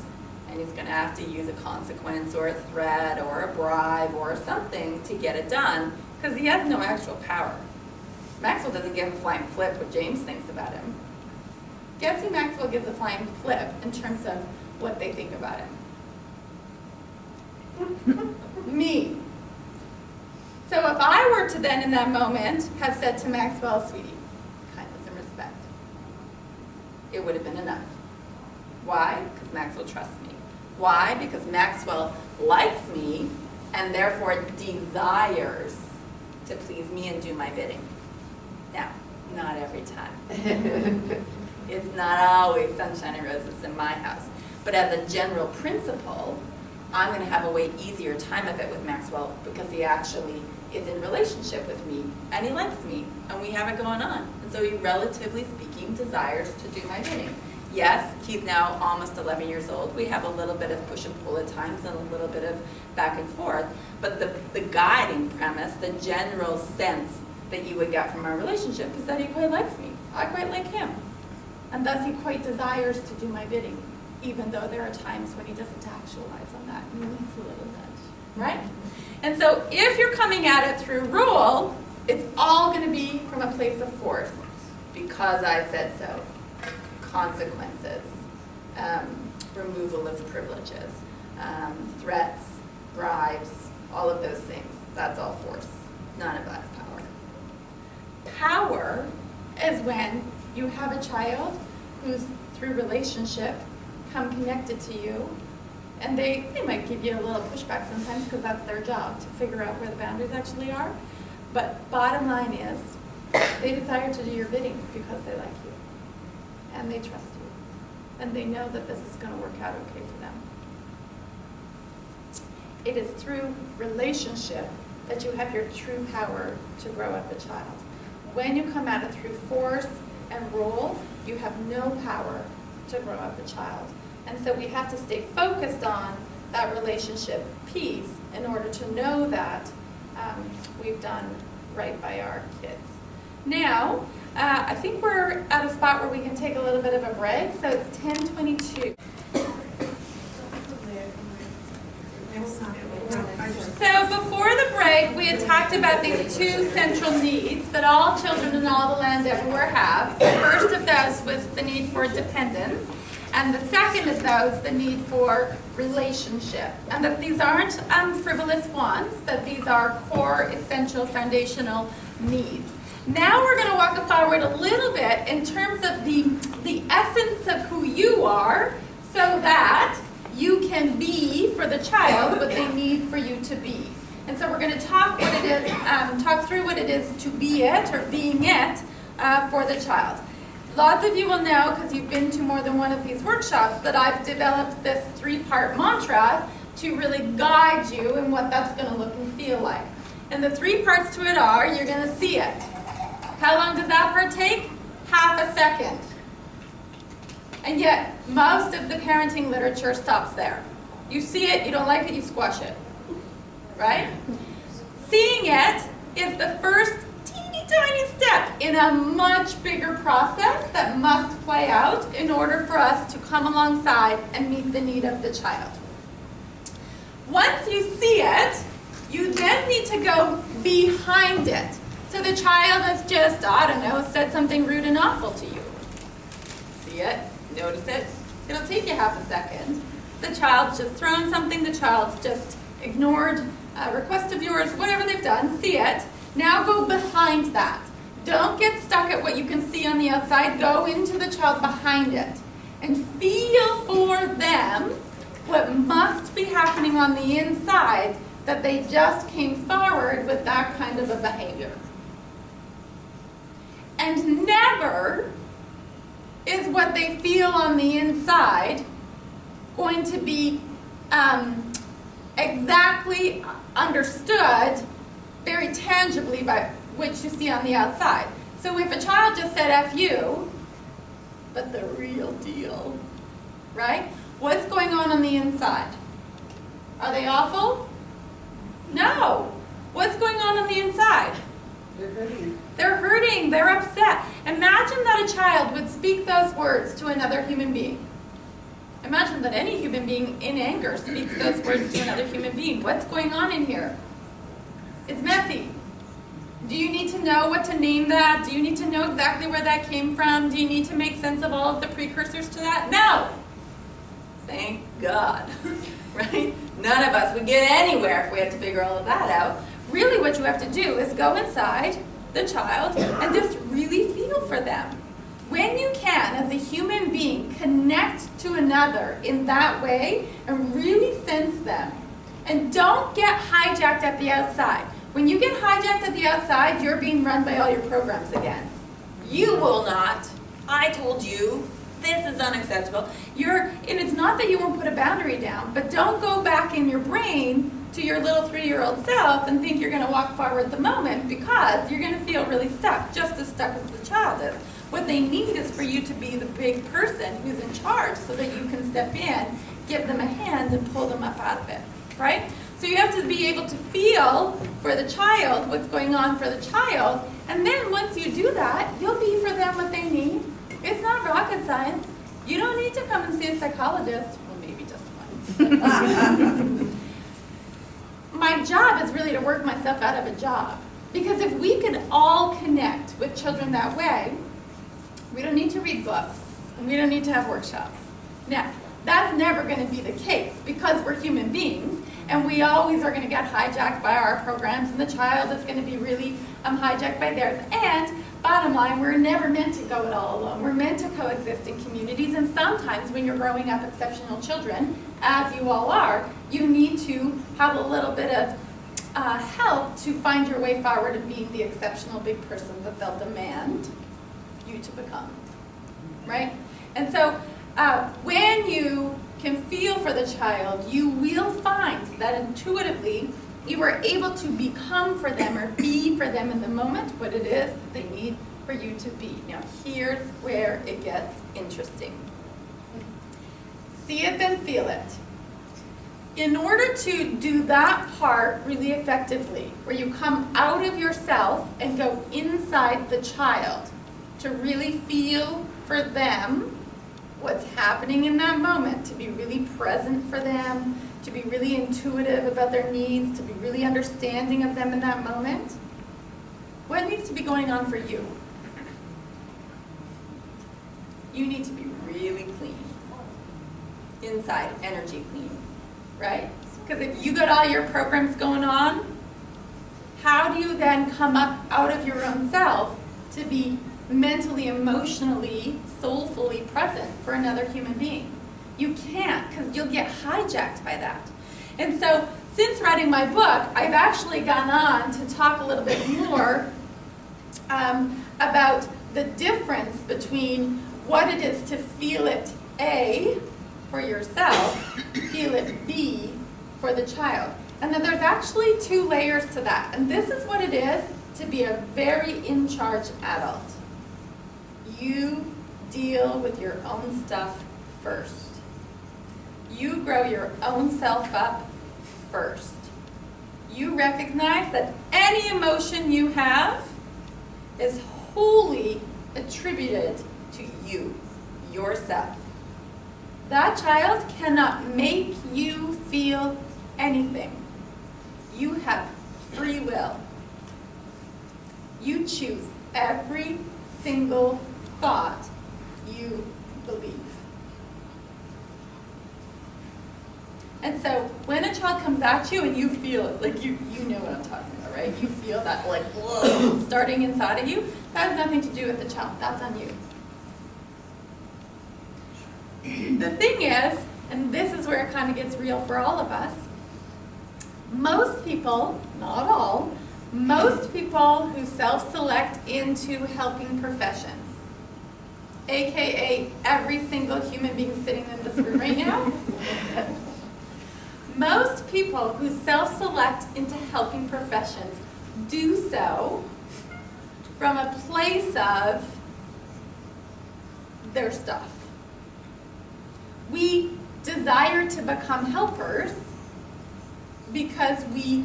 and he's going to have to use a consequence or a threat or a bribe or something to get it done, because he has no actual power. Maxwell doesn't give a flying flip what James thinks about him. Guess who Maxwell gives a flying flip in terms of what they think about him? Me. So if I were to then in that moment have said to Maxwell, "Sweetie, kindness and respect," it would have been enough. Why? Because Maxwell trusts me. Why? Because Maxwell likes me and therefore desires to please me and do my bidding. Now, not every time. It's not always sunshine and roses in my house. But as a general principle, I'm going to have a way easier time of it with Maxwell because he actually is in relationship with me and he likes me and we have it going on. And so he, relatively speaking, desires to do my bidding. Yes, he's now almost 11 years old. We have a little bit of push and pull at times and a little bit of back and forth. But the guiding premise, the general sense that you would get from our relationship is that he quite likes me. I quite like him. And thus he quite desires to do my bidding, even though there are times when he doesn't actualize on that and leans a little bit, right? And so if you're coming at it through rule, it's all going to be from a place of force, because I said so. Consequences, removal of privileges, threats, bribes, all of those things. That's all force. None of that's power. Power is when you have a child who's, through relationship, come connected to you, and they might give you a little pushback sometimes because that's their job, to figure out where the boundaries actually are. But bottom line is, they desire to do your bidding because they like you. And they trust you. And they know that this is going to work out okay for them. It is through relationship that you have your true power to grow up a child. When you come at it through force and rule, you have no power to grow up a child. And so we have to stay focused on that relationship piece in order to know that we've done right by our kids. Now, I think we're at a spot where we can take a little bit of a break, so it's 10:22. So before the break, we had talked about these two central needs that all children in all the land everywhere have. The first of those was the need for dependence, and the second of those, the need for relationship. And that these aren't frivolous wants, that these are core, essential, foundational needs. Now we're going to walk forward a little bit in terms of the essence of who you are, so that you can be for the child what they need for you to be. And so we're going to talk through what it is to be it, or being it, for the child. Lots of you will know, because you've been to more than one of these workshops, that I've developed this 3-part mantra to really guide you in what that's going to look and feel like. And the three parts to it are, you're going to see it. How long does that part take? Half a second. And yet, most of the parenting literature stops there. You see it, you don't like it, you squash it. Right? Seeing it is the first teeny tiny step in a much bigger process that must play out in order for us to come alongside and meet the need of the child. Once you see it, you then need to go behind it. So the child has just, I don't know, said something rude and awful to you. See it, notice it. It'll take you half a second. The child's just thrown something, the child's just ignored a request of yours, whatever they've done, see it. Now go behind that. Don't get stuck at what you can see on the outside. Go into the child behind it and feel for them what must be happening on the inside that they just came forward with that kind of a behavior. And never is what they feel on the inside going to be exactly understood very tangibly by what you see on the outside. So if a child just said F you, but the real deal, right? What's going on the inside? Are they awful? No. What's going on the inside? They're hurting. They're hurting, they're upset. Imagine that a child would speak those words to another human being. Imagine that any human being in anger speaks those words to another human being. What's going on in here? It's messy. Do you need to know what to name that? Do you need to know exactly where that came from? Do you need to make sense of all of the precursors to that? No. Thank God. Right? None of us would get anywhere if we had to figure all of that out. Really what you have to do is go inside the child and just really feel for them. When you can, as a human being, connect to another in that way and really sense them. And don't get hijacked at the outside. When you get hijacked at the outside, you're being run by all your programs again. You will not. I told you. This is unacceptable. And it's not that you won't put a boundary down, but don't go back in your brain to your little 3-year-old self and think you're going to walk forward the moment, because you're going to feel really stuck, just as stuck as the child is. What they need is for you to be the big person who's in charge so that you can step in, give them a hand, and pull them up out of it, right? So you have to be able to feel for the child, what's going on for the child, and then once you do that, you'll be for them what they need. It's not rocket science. You don't need to come and see a psychologist. Well, maybe just one. My job is really to work myself out of a job. Because if we could all connect with children that way, we don't need to read books, and we don't need to have workshops. Now, that's never going to be the case because we're human beings, and we always are going to get hijacked by our programs, and the child is going to be really hijacked by theirs. And bottom line, we're never meant to go it all alone. We're meant to coexist in communities, and sometimes when you're growing up exceptional children, as you all are, you need to have a little bit of help to find your way forward and being the exceptional big person that they'll demand you to become, right? And so when you can feel for the child, you will find that intuitively you are able to become for them or be for them in the moment what it is that they need for you to be. Now here's where it gets interesting. See it, then feel it. In order to do that part really effectively, where you come out of yourself and go inside the child to really feel for them what's happening in that moment, to be really present for them, to be really intuitive about their needs, to be really understanding of them in that moment, what needs to be going on for you? You need to be really clean. Inside, energy clean. Right? Because if you got all your programs going on, how do you then come up out of your own self to be mentally, emotionally, soulfully present for another human being? You can't, because you'll get hijacked by that. And so, since writing my book, I've actually gone on to talk a little bit more about the difference between what it is to feel it A, for yourself, feel it B, for the child. And then there's actually 2 layers to that. And this is what it is to be a very in-charge adult. You deal with your own stuff first. You grow your own self up first. You recognize that any emotion you have is wholly attributed to you, yourself. That child cannot make you feel anything. You have free will. You choose every single thought you believe. And so when a child comes at you and you feel it, like you know what I'm talking about, right? You feel that like whoa starting inside of you, that has nothing to do with the child. That's on you. The thing is, and this is where it kind of gets real for all of us, most people, not all, most people who self-select into helping professions, AKA every single human being sitting in this room right now, most people who self-select into helping professions do so from a place of their stuff. We desire to become helpers because we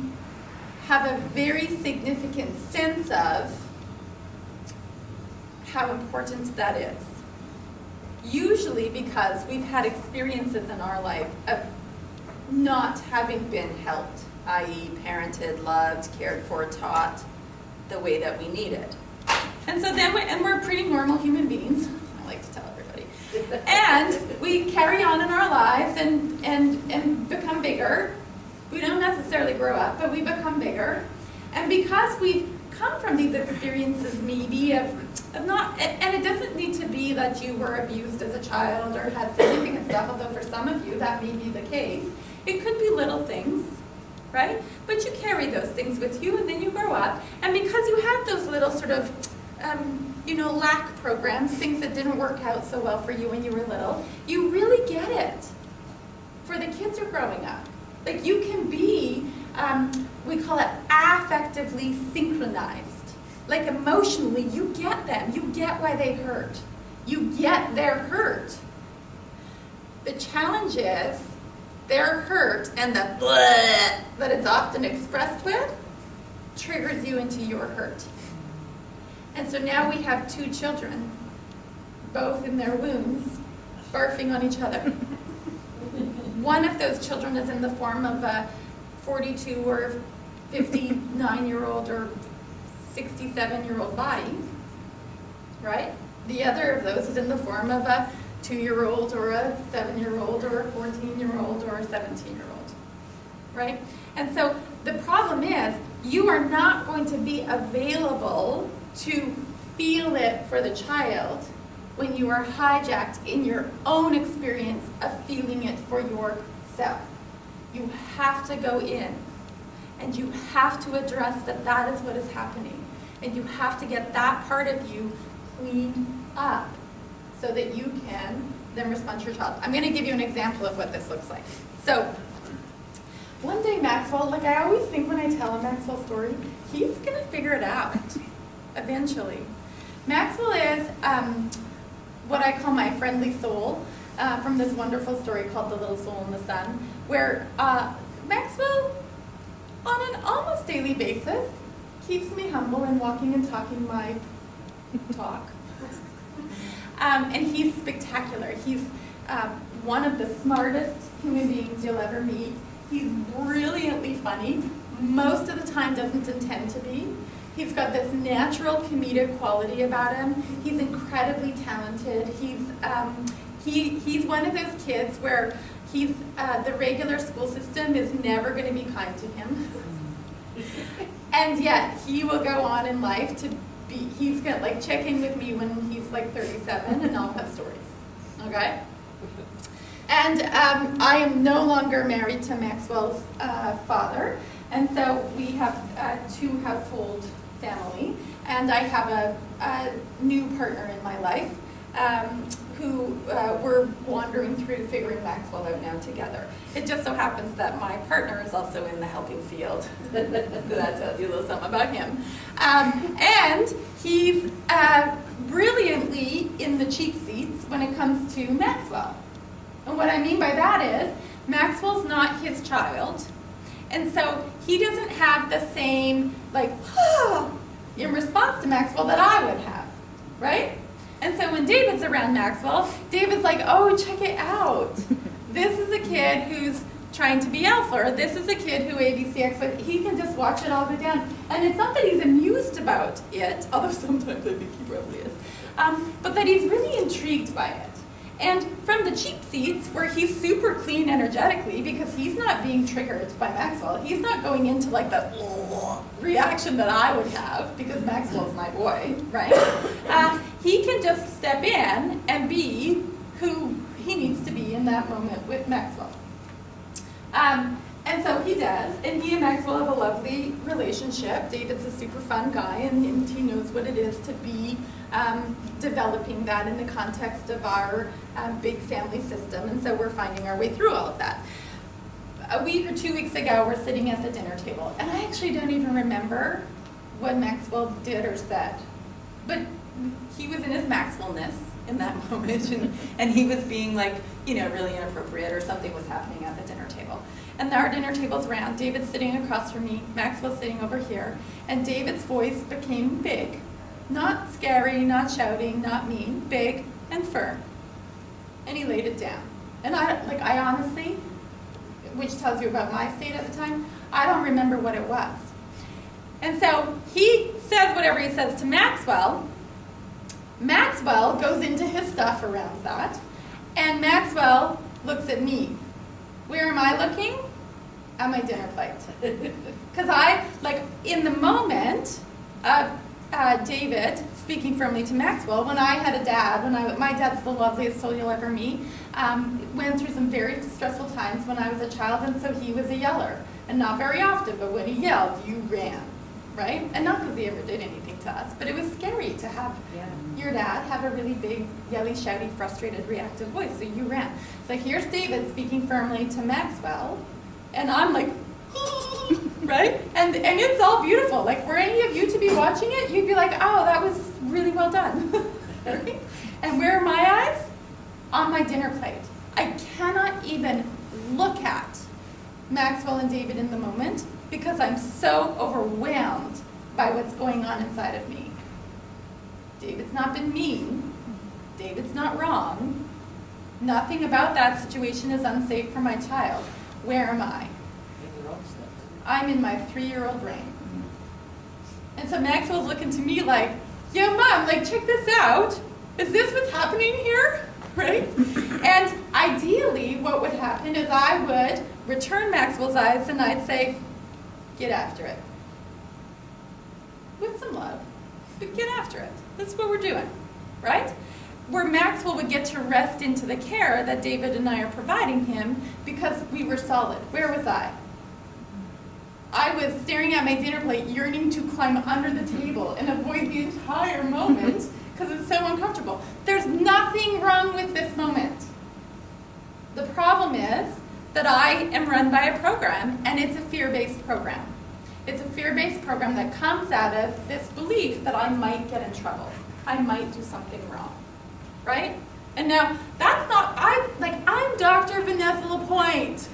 have a very significant sense of how important that is. Usually because we've had experiences in our life of not having been helped, i.e. parented, loved, cared for, taught the way that we needed. And so then we're pretty normal human beings, I like to tell everybody. And we carry on in our lives and become bigger. We don't necessarily grow up, but we become bigger. And because we've come from these experiences maybe of not, and it doesn't need to be that you were abused as a child or had significant stuff, although for some of you that may be the case. It could be little things, right? But you carry those things with you and then you grow up. And because you had those little sort of, lack programs, things that didn't work out so well for you when you were little, you really get it for the kids who are growing up. Like you can be, we call it affectively synchronized. Like emotionally, you get them. You get why they hurt. You get their hurt. The challenge is their hurt and the bleh that it's often expressed with triggers you into your hurt. And so now we have 2 children, both in their wombs, barfing on each other. One of those children is in the form of a 42 or 59-year-old or 67-year-old body, right? The other of those is in the form of a 2-year-old or a 7-year-old or a 14-year-old or a 17-year-old, right? And so the problem is you are not going to be available to feel it for the child when you are hijacked in your own experience of feeling it for yourself. You have to go in and you have to address that that is what is happening. And you have to get that part of you cleaned up so that you can then respond to your child. I'm going to give you an example of what this looks like. So one day Maxwell, like I always think when I tell a Maxwell story, he's going to figure it out eventually. Maxwell is what I call my friendly soul from this wonderful story called The Little Soul in the Sun, where Maxwell, on an almost daily basis, keeps me humble and walking and talking my talk. And he's spectacular. He's one of the smartest human beings you'll ever meet. He's brilliantly funny. Most of the time doesn't intend to be. He's got this natural comedic quality about him. He's incredibly talented. He's one of those kids where he's the regular school system is never going to be kind to him. And yet he will go on in life to be, he's going to like check in with me when he's like 37 and I'll have stories. Okay? And I am no longer married to Maxwell's father. And so we have a 2-household family. And I have a new partner in my life. who we're wandering through figuring Maxwell out now together. It just so happens that my partner is also in the helping field. That tells you a little something about him. And he's brilliantly in the cheap seats when it comes to Maxwell. And what I mean by that is, Maxwell's not his child, and so he doesn't have the same, like, in response to Maxwell that I would have, right? And so when David's around Maxwell, David's like, oh, check it out. This is a kid who's trying to be alpha, or this is a kid who ABCX, but he can just watch it all go down. And it's not that he's amused about it, although sometimes I think he probably is, but that he's really intrigued by it. And from the cheap seats, where he's super clean energetically, because he's not being triggered by Maxwell, he's not going into like the reaction that I would have, because Maxwell's my boy, right? He can just step in and be who he needs to be in that moment with Maxwell. And so he does, and he and Maxwell have a lovely relationship. David's a super fun guy, and he knows what it is to be developing that in the context of our big family system, and so we're finding our way through all of that. A week or 2 weeks ago, we're sitting at the dinner table, and I actually don't even remember what Maxwell did or said, but he was in his Maxwellness in that moment, and he was being like, really inappropriate, or something was happening at the dinner table. And our dinner table's round, David's sitting across from me, Maxwell's sitting over here, and David's voice became big. Not scary, not shouting, not mean, big and firm. And he laid it down. And I honestly, which tells you about my state at the time, I don't remember what it was. And so he says whatever he says to Maxwell. Maxwell goes into his stuff around that, and Maxwell looks at me. Where am I looking? At my dinner plate. Because in the moment of David speaking firmly to Maxwell, when I had a dad, my dad's the loveliest soul you'll ever meet, went through some very stressful times when I was a child, and so he was a yeller. And not very often, but when he yelled, you ran, right? And not because he ever did anything to us, but it was scary to have your dad have a really big, yelly, shouty, frustrated, reactive voice, so you ran. So here's David speaking firmly to Maxwell, and I'm like, right? And it's all beautiful. Like, were any of you to be watching it, you'd be like, oh, that was really well done. Right? And where are my eyes? On my dinner plate. I cannot even look at Maxwell and David in the moment because I'm so overwhelmed by what's going on inside of me. David's not been mean. David's not wrong. Nothing about that situation is unsafe for my child. Where am I? I'm in my 3-year-old brain. And so Maxwell's looking to me like, yo, Mom, check this out. Is this what's happening here? Right? And ideally, what would happen is I would return Maxwell's eyes and I'd say, get after it. With some love, but get after it. That's what we're doing, right? Where Maxwell would get to rest into the care that David and I are providing him because we were solid. Where was I? I was staring at my dinner plate, yearning to climb under the table and avoid the entire moment because it's so uncomfortable. There's nothing wrong with this moment. The problem is that I am run by a program, and it's a fear-based program. It's a fear-based program that comes out of this belief that I might get in trouble. I might do something wrong, right? And now, that's not, I'm Dr. Vanessa Lapointe.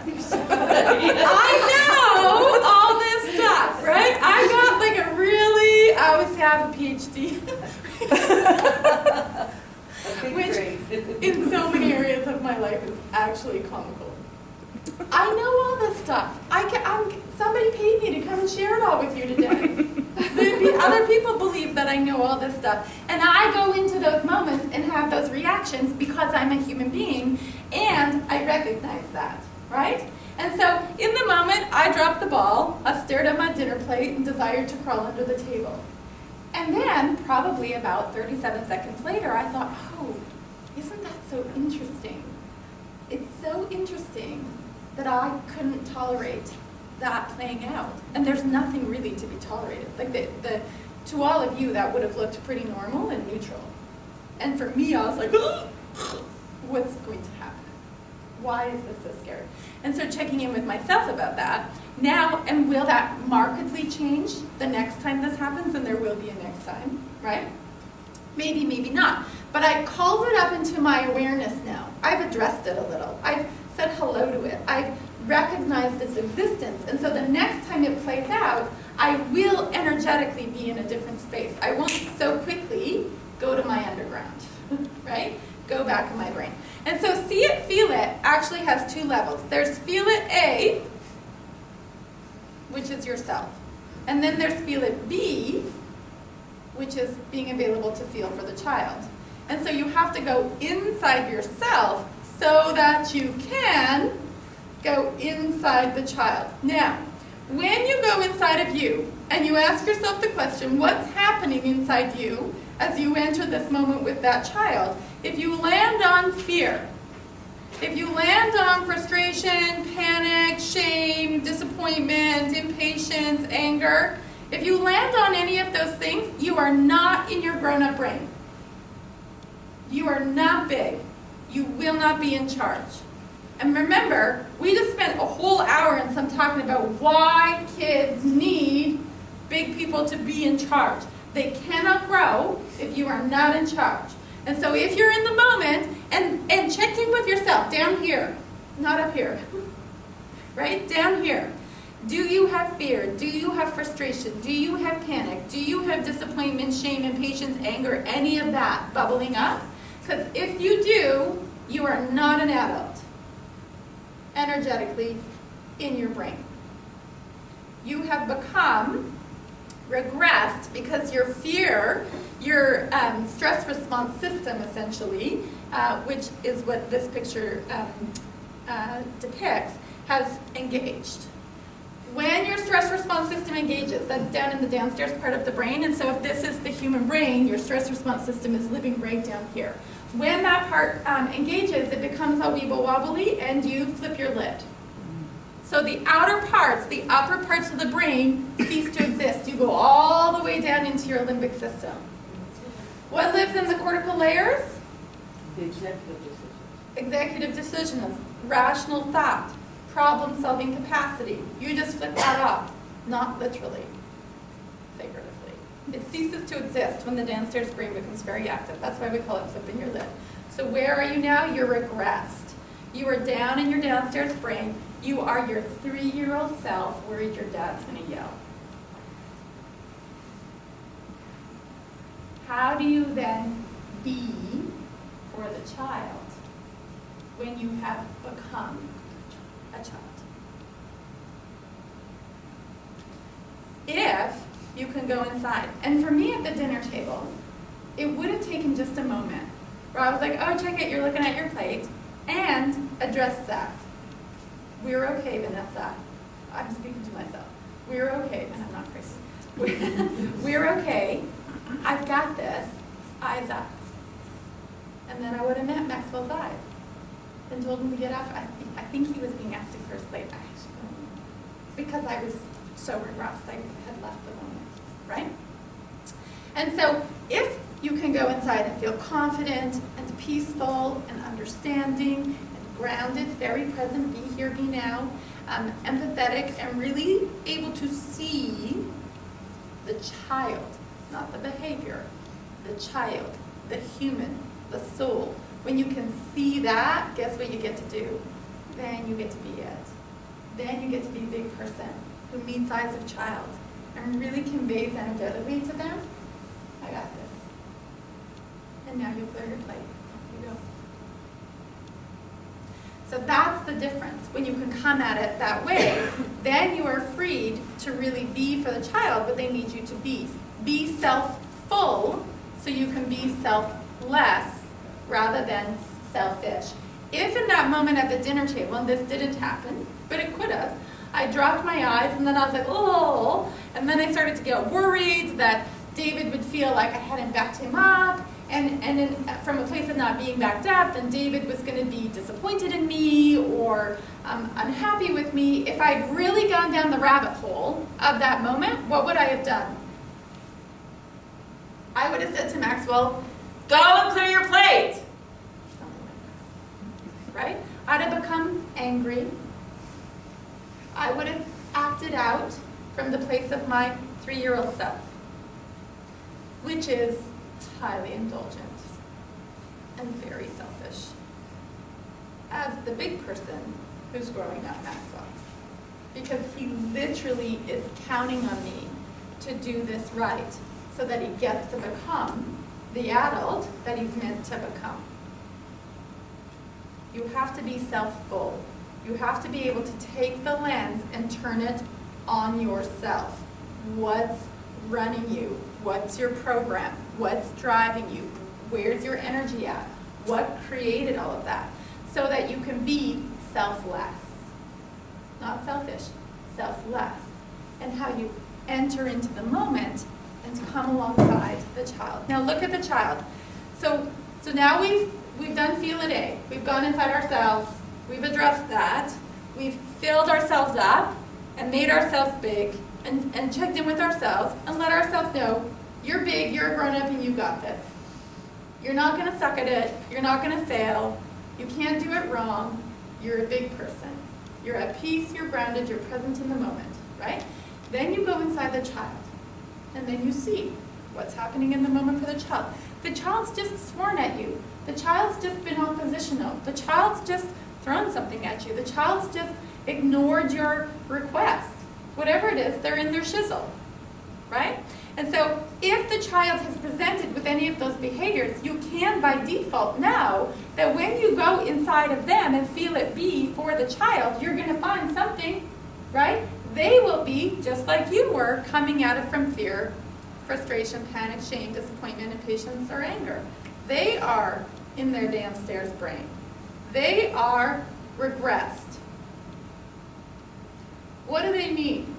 I know all this stuff, right? I got I always have a PhD. Which, in so many areas of my life, is actually comical. I know all this stuff. Somebody paid me to come and share it all with you today. Other people believe that I know all this stuff. And I go into those moments and have those reactions because I'm a human being, and I recognize that, right? And so, in the moment, I dropped the ball, I stared at my dinner plate and desired to crawl under the table. And then, probably about 37 seconds later, I thought, oh, isn't that so interesting? It's so interesting that I couldn't tolerate that playing out. And there's nothing really to be tolerated. to all of you, that would have looked pretty normal and neutral. And for me, I was like, what's going to happen? Why is this so scary? And so checking in with myself about that. Now, and will that markedly change the next time this happens? And there will be a next time, right? Maybe, maybe not. But I called it up into my awareness now. I've addressed it a little. I've said hello to it. I've recognized its existence. And so the next time it plays out, I will energetically be in a different space. I won't so quickly go to my underground, right? Go back in my brain. And so see it, feel it actually has two levels. There's feel it A, which is yourself. And then there's feel it B, which is being available to feel for the child. And so you have to go inside yourself so that you can go inside the child. Now, when you go inside of you and you ask yourself the question, what's happening inside you as you enter this moment with that child? If you land on fear, if you land on frustration, panic, shame, disappointment, impatience, anger, if you land on any of those things, you are not in your grown-up brain. You are not big. You will not be in charge. And remember, we just spent a whole hour and some talking about why kids need big people to be in charge. They cannot grow if you are not in charge. And so if you're in the moment, and check in with yourself, down here, not up here, right? Down here. Do you have fear? Do you have frustration? Do you have panic? Do you have disappointment, shame, impatience, anger, any of that bubbling up? Because if you do, you are not an adult energetically in your brain. You have become regressed because your fear, your stress response system essentially, which is what this picture depicts, has engaged. When your stress response system engages, that's down in the downstairs part of the brain, and so if this is the human brain, your stress response system is living right down here. When that part engages, it becomes all weeble-wobbly, and you flip your lid. So the outer parts, the upper parts of the brain cease to exist. You go all the way down into your limbic system. What lives in the cortical layers? The executive decision. Executive decision, rational thought, problem-solving capacity. You just flip that off, not literally, figuratively. It ceases to exist when the downstairs brain becomes very active. That's why we call it flipping your lid. So where are you now? You're regressed. You are down in your downstairs brain. You are your 3-year-old self worried your dad's going to yell. How do you then be for the child when you have become a child? If you can go inside. And for me at the dinner table, it would have taken just a moment where I was like, oh, check it, you're looking at your plate, and address that. We're okay, Vanessa. I'm speaking to myself. We're okay, and I'm not crazy. We're okay. I've got this. Eyes up. And then I would have met Maxwell's eyes and told him to get off. I think he was being asked to first plate. I actually don't know. Because I was so regressed, I had left the moment, right? And so if you can go inside and feel confident and peaceful and understanding and grounded, very present, be here, be now, empathetic, and really able to see the child, not the behavior, the child, the human, the soul. When you can see that, guess what you get to do? Then you get to be it. Then you get to be a big person who meets eyes of child and really conveys energetically to them, I got this. And now you clear your plate. You go. So that's the difference. When you can come at it that way, then you are freed to really be for the child what they need you to be. Be self-full so you can be selfless rather than selfish. If in that moment at the dinner table, and this didn't happen, but it could have, I dropped my eyes and then I was like, oh, and then I started to get worried that David would feel like I hadn't backed him up, and from a place of not being backed up, then David was going to be disappointed in me or unhappy with me. If I'd really gone down the rabbit hole of that moment, what would I have done? I would have said to Maxwell, Go and clear your plate. right? I'd have become angry. I would have acted out from the place of my 3-year-old self, which is highly indulgent and very selfish. As the big person who's growing up Maxwell, because he literally is counting on me to do this right so that he gets to become the adult that he's meant to become. You have to be self-full. You have to be able to take the lens and turn it on yourself. What's running you? What's your program? What's driving you? Where's your energy at? What created all of that? So that you can be selfless. Not selfish, selfless. And how you enter into the moment and come alongside the child. Now look at the child. So now we've done feel it A. We've gone inside ourselves. We've addressed that. We've filled ourselves up and made ourselves big and checked in with ourselves and let ourselves know, you're big, you're a grown-up, and you got this. You're not going to suck at it. You're not going to fail. You can't do it wrong. You're a big person. You're at peace, you're grounded, you're present in the moment, right? Then you go inside the child, and then you see what's happening in the moment for the child. The child's just sworn at you. The child's just been oppositional. The child's just thrown something at you. The child's just ignored your request. Whatever it is, they're in their shizzle, right? And so if the child has presented with any of those behaviors, you can by default know that when you go inside of them and feel it be for the child, you're going to find something, right? They will be, just like you were, coming at it from fear, frustration, panic, shame, disappointment, impatience, or anger. They are in their downstairs brain. They are regressed. What do they mean?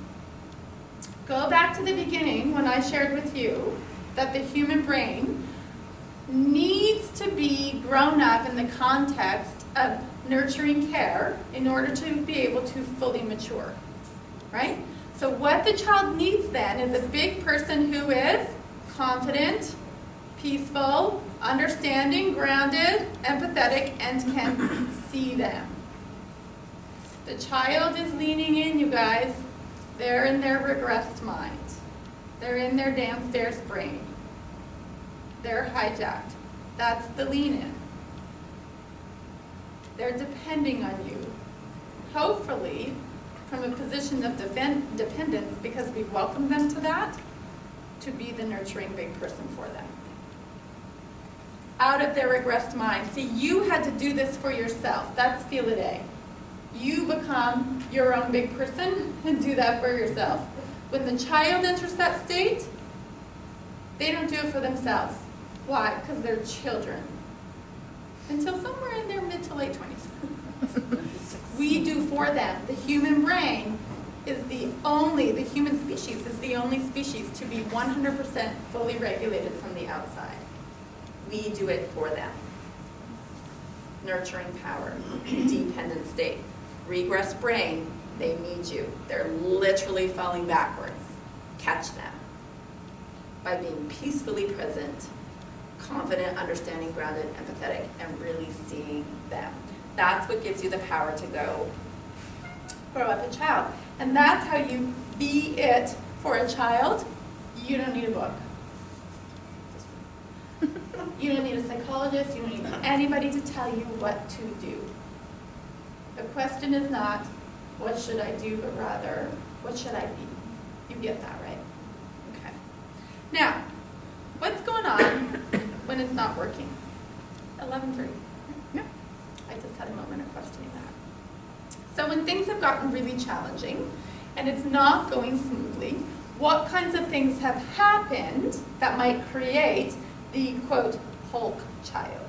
Go back to the beginning when I shared with you that the human brain needs to be grown up in the context of nurturing care in order to be able to fully mature, right? So what the child needs then is a big person who is confident, peaceful, understanding, grounded, empathetic, and can see them. The child is leaning in, you guys. They're in their regressed mind. They're in their downstairs brain. They're hijacked. That's the lean in. They're depending on you. Hopefully, from a position of dependence, because we welcome them to that, to be the nurturing big person for them. Out of their regressed mind. See, you had to do this for yourself. That's feel it A. You become your own big person and do that for yourself. When the child enters that state, they don't do it for themselves. Why? Because they're children. Until somewhere in their mid to late 20s. We do for them. The human brain is the human species is the only species to be 100% fully regulated from the outside. We do it for them. Nurturing power, dependent state. Regress brain, they need you. They're literally falling backwards. Catch them by being peacefully present, confident, understanding, grounded, empathetic, and really seeing them. That's what gives you the power to go grow up a child. And that's how you be it for a child. You don't need a book. You don't need a psychologist. You don't need anybody to tell you what to do. The question is not, what should I do, but rather, what should I be? You get that, right? Okay. Now, what's going on when it's not working? 11:30. Yeah. I just had a moment of questioning that. So when things have gotten really challenging and it's not going smoothly, what kinds of things have happened that might create the, quote, Hulk child?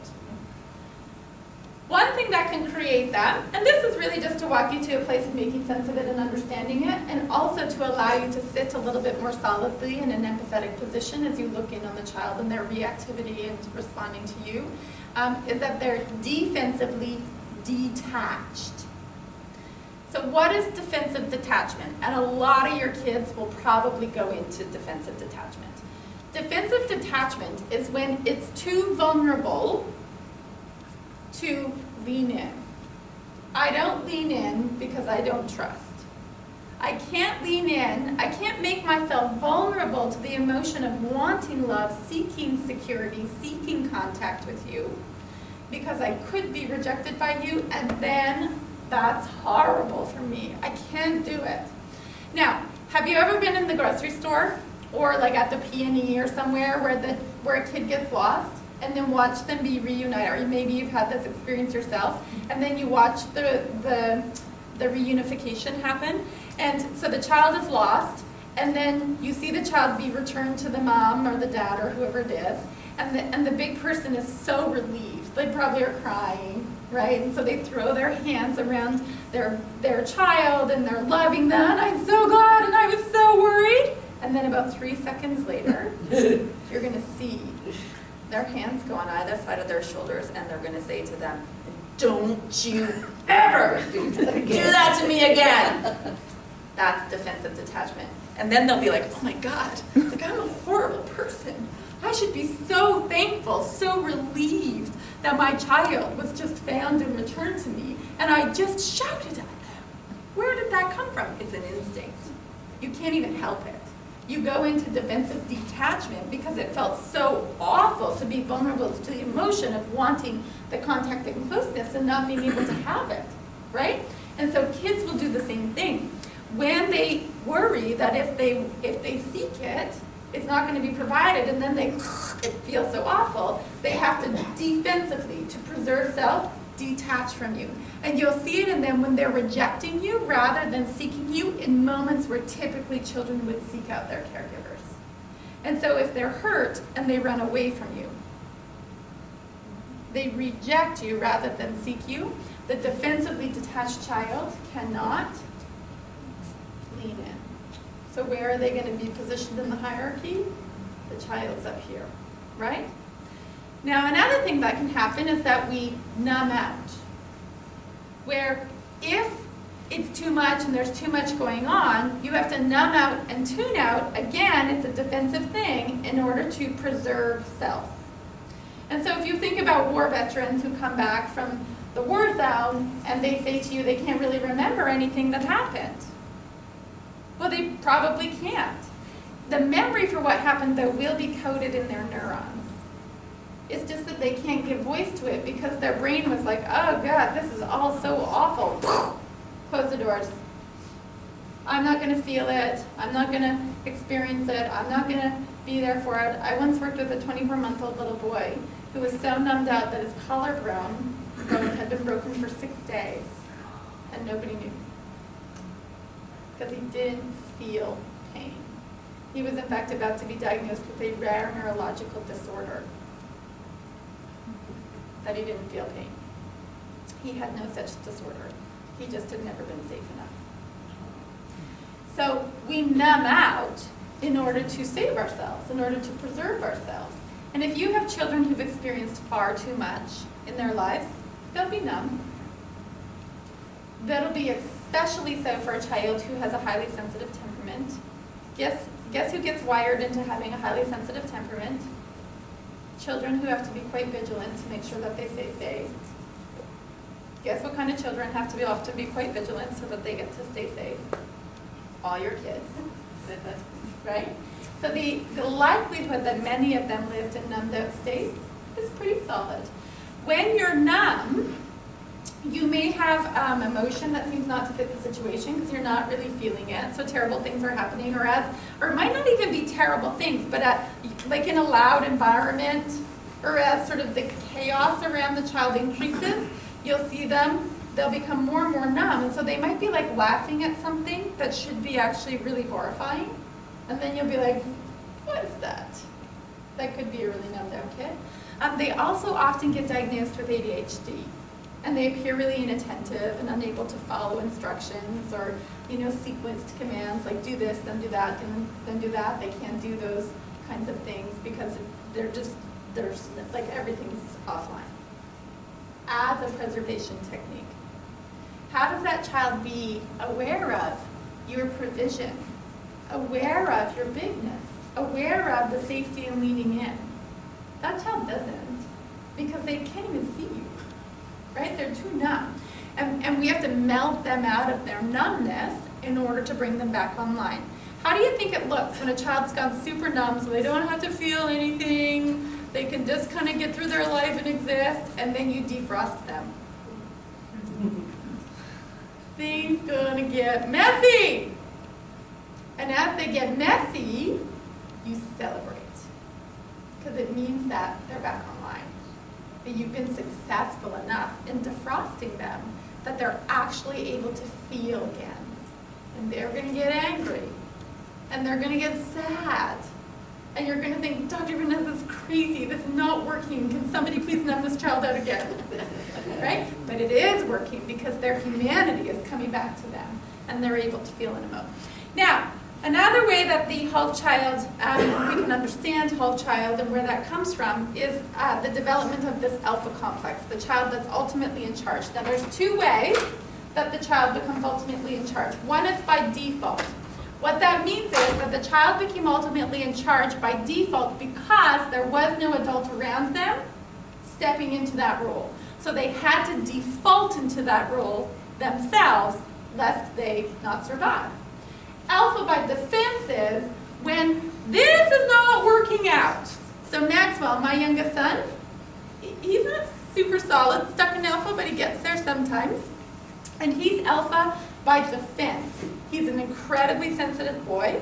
One thing that can create that, and this is really just to walk you to a place of making sense of it and understanding it, and also to allow you to sit a little bit more solidly in an empathetic position as you look in on the child and their reactivity and responding to you, is that they're defensively detached. So what is defensive detachment? And a lot of your kids will probably go into defensive detachment. Defensive detachment is when it's too vulnerable to lean in. I don't lean in because I don't trust. I can't lean in, I can't make myself vulnerable to the emotion of wanting love, seeking security, seeking contact with you, because I could be rejected by you, and then that's horrible for me. I can't do it. Now, have you ever been in the grocery store or like at the P&E or somewhere where a kid gets lost and then watch them be reunited? Or maybe you've had this experience yourself, and then you watch the reunification happen. And so the child is lost, and then you see the child be returned to the mom or the dad or whoever it is, and the big person is so relieved. They probably are crying, right? And so they throw their hands around their child, and they're loving them, and I'm so glad, and I was so worried. And then about 3 seconds later, you're going to see their hands go on either side of their shoulders, and they're going to say to them, "Don't you ever do that to me again." That's defensive detachment. And then they'll be like, "Oh my God, like I'm a horrible person. I should be so thankful, so relieved that my child was just found and returned to me, and I just shouted at them." Where did that come from? It's an instinct. You can't even help it. You go into defensive detachment because it felt so awful to be vulnerable to the emotion of wanting the contact and closeness and not being able to have it, right? And so kids will do the same thing. When they worry that if they seek it, it's not going to be provided, and then it feels so awful, they have to defensively, to preserve self, detach from you. And you'll see it in them when they're rejecting you rather than seeking you in moments where typically children would seek out their caregivers. And so if they're hurt and they run away from you, they reject you rather than seek you, the defensively detached child cannot lean in. So where are they going to be positioned in the hierarchy? The child's up here, right? Now, another thing that can happen is that we numb out, where if it's too much and there's too much going on, you have to numb out and tune out. Again, it's a defensive thing in order to preserve self. And so if you think about war veterans who come back from the war zone and they say to you they can't really remember anything that happened. Well, they probably can't. The memory for what happened, though, will be coded in their neurons. It's just that they can't give voice to it because their brain was like, "Oh God, this is all so awful." Close the doors. I'm not going to feel it. I'm not going to experience it. I'm not going to be there for it. I once worked with a 24-month-old little boy who was so numbed out that his collarbone had been broken for 6 days, and nobody knew because he didn't feel pain. He was in fact about to be diagnosed with a rare neurological disorder that he didn't feel pain. He had no such disorder. He just had never been safe enough. So we numb out in order to save ourselves, in order to preserve ourselves. And if you have children who've experienced far too much in their lives, they'll be numb. That'll be especially so for a child who has a highly sensitive temperament. Guess who gets wired into having a highly sensitive temperament? Children who have to be quite vigilant to make sure that they stay safe. Guess what kind of children have to often be quite vigilant so that they get to stay safe? All your kids, right? So the likelihood that many of them lived in numbed out states is pretty solid. When you're numb, you may have emotion that seems not to fit the situation because you're not really feeling it. So terrible things are happening, or it might not even be terrible things, but like in a loud environment, or as sort of the chaos around the child increases, you'll see them, they'll become more and more numb. And so they might be like laughing at something that should be actually really horrifying. And then you'll be like, what is that? That could be a really numbed out kid. They also often get diagnosed with ADHD. And they appear really inattentive and unable to follow instructions or, sequenced commands like do this, then do that, then do that. They can't do those kinds of things because there's like everything's offline. As a preservation technique. How does that child be aware of your provision, aware of your bigness, aware of the safety and leaning in. That child doesn't, because they can't even see you, right? They're too numb. And we have to melt them out of their numbness in order to bring them back online. How do you think it looks when a child's gone super numb, so they don't have to feel anything, they can just kind of get through their life and exist, and then you defrost them? Things gonna get messy. And as they get messy, you celebrate. Because it means that they're back online. That you've been successful enough in defrosting them that they're actually able to feel again. And they're gonna get angry. And they're gonna get sad. And you're gonna think, Dr. Vanessa's crazy, this is not working. Can somebody please numb this child out again? Right? But it is working because their humanity is coming back to them and they're able to feel and emote. Now, another way that the Hulk child, we can understand Hulk child and where that comes from is the development of this alpha complex, the child that's ultimately in charge. Now, there's two ways that the child becomes ultimately in charge. One is by default. What that means is that the child became ultimately in charge by default because there was no adult around them stepping into that role. So they had to default into that role themselves, lest they not survive. Alpha by defense is when this is not working out. So Maxwell, my youngest son, he's not super solid, stuck in alpha, but he gets there sometimes. And he's alpha by defense. He's an incredibly sensitive boy.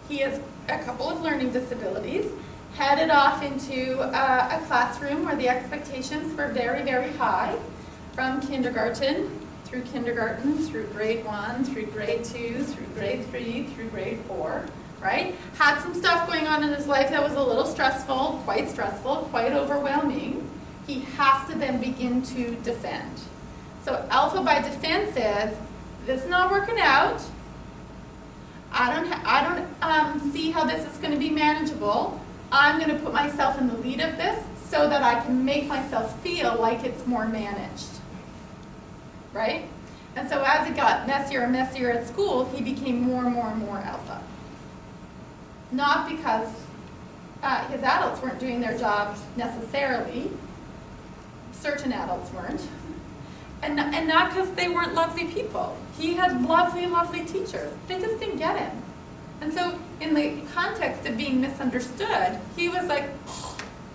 He has a couple of learning disabilities, headed off into a classroom where the expectations were very, very high, from kindergarten, through grade 1, through grade 2, through grade 3, through grade 4, right? Had some stuff going on in his life that was a little stressful, quite overwhelming. He has to then begin to defend. So alpha by defense is, this is not working out. I don't see how this is going to be manageable. I'm going to put myself in the lead of this so that I can make myself feel like it's more managed, right? And so as it got messier and messier at school, he became more and more and more alpha. Not because his adults weren't doing their jobs necessarily. Certain adults weren't. And not because they weren't lovely people. He had lovely, lovely teachers. They just didn't get him. And so in the context of being misunderstood, he was like,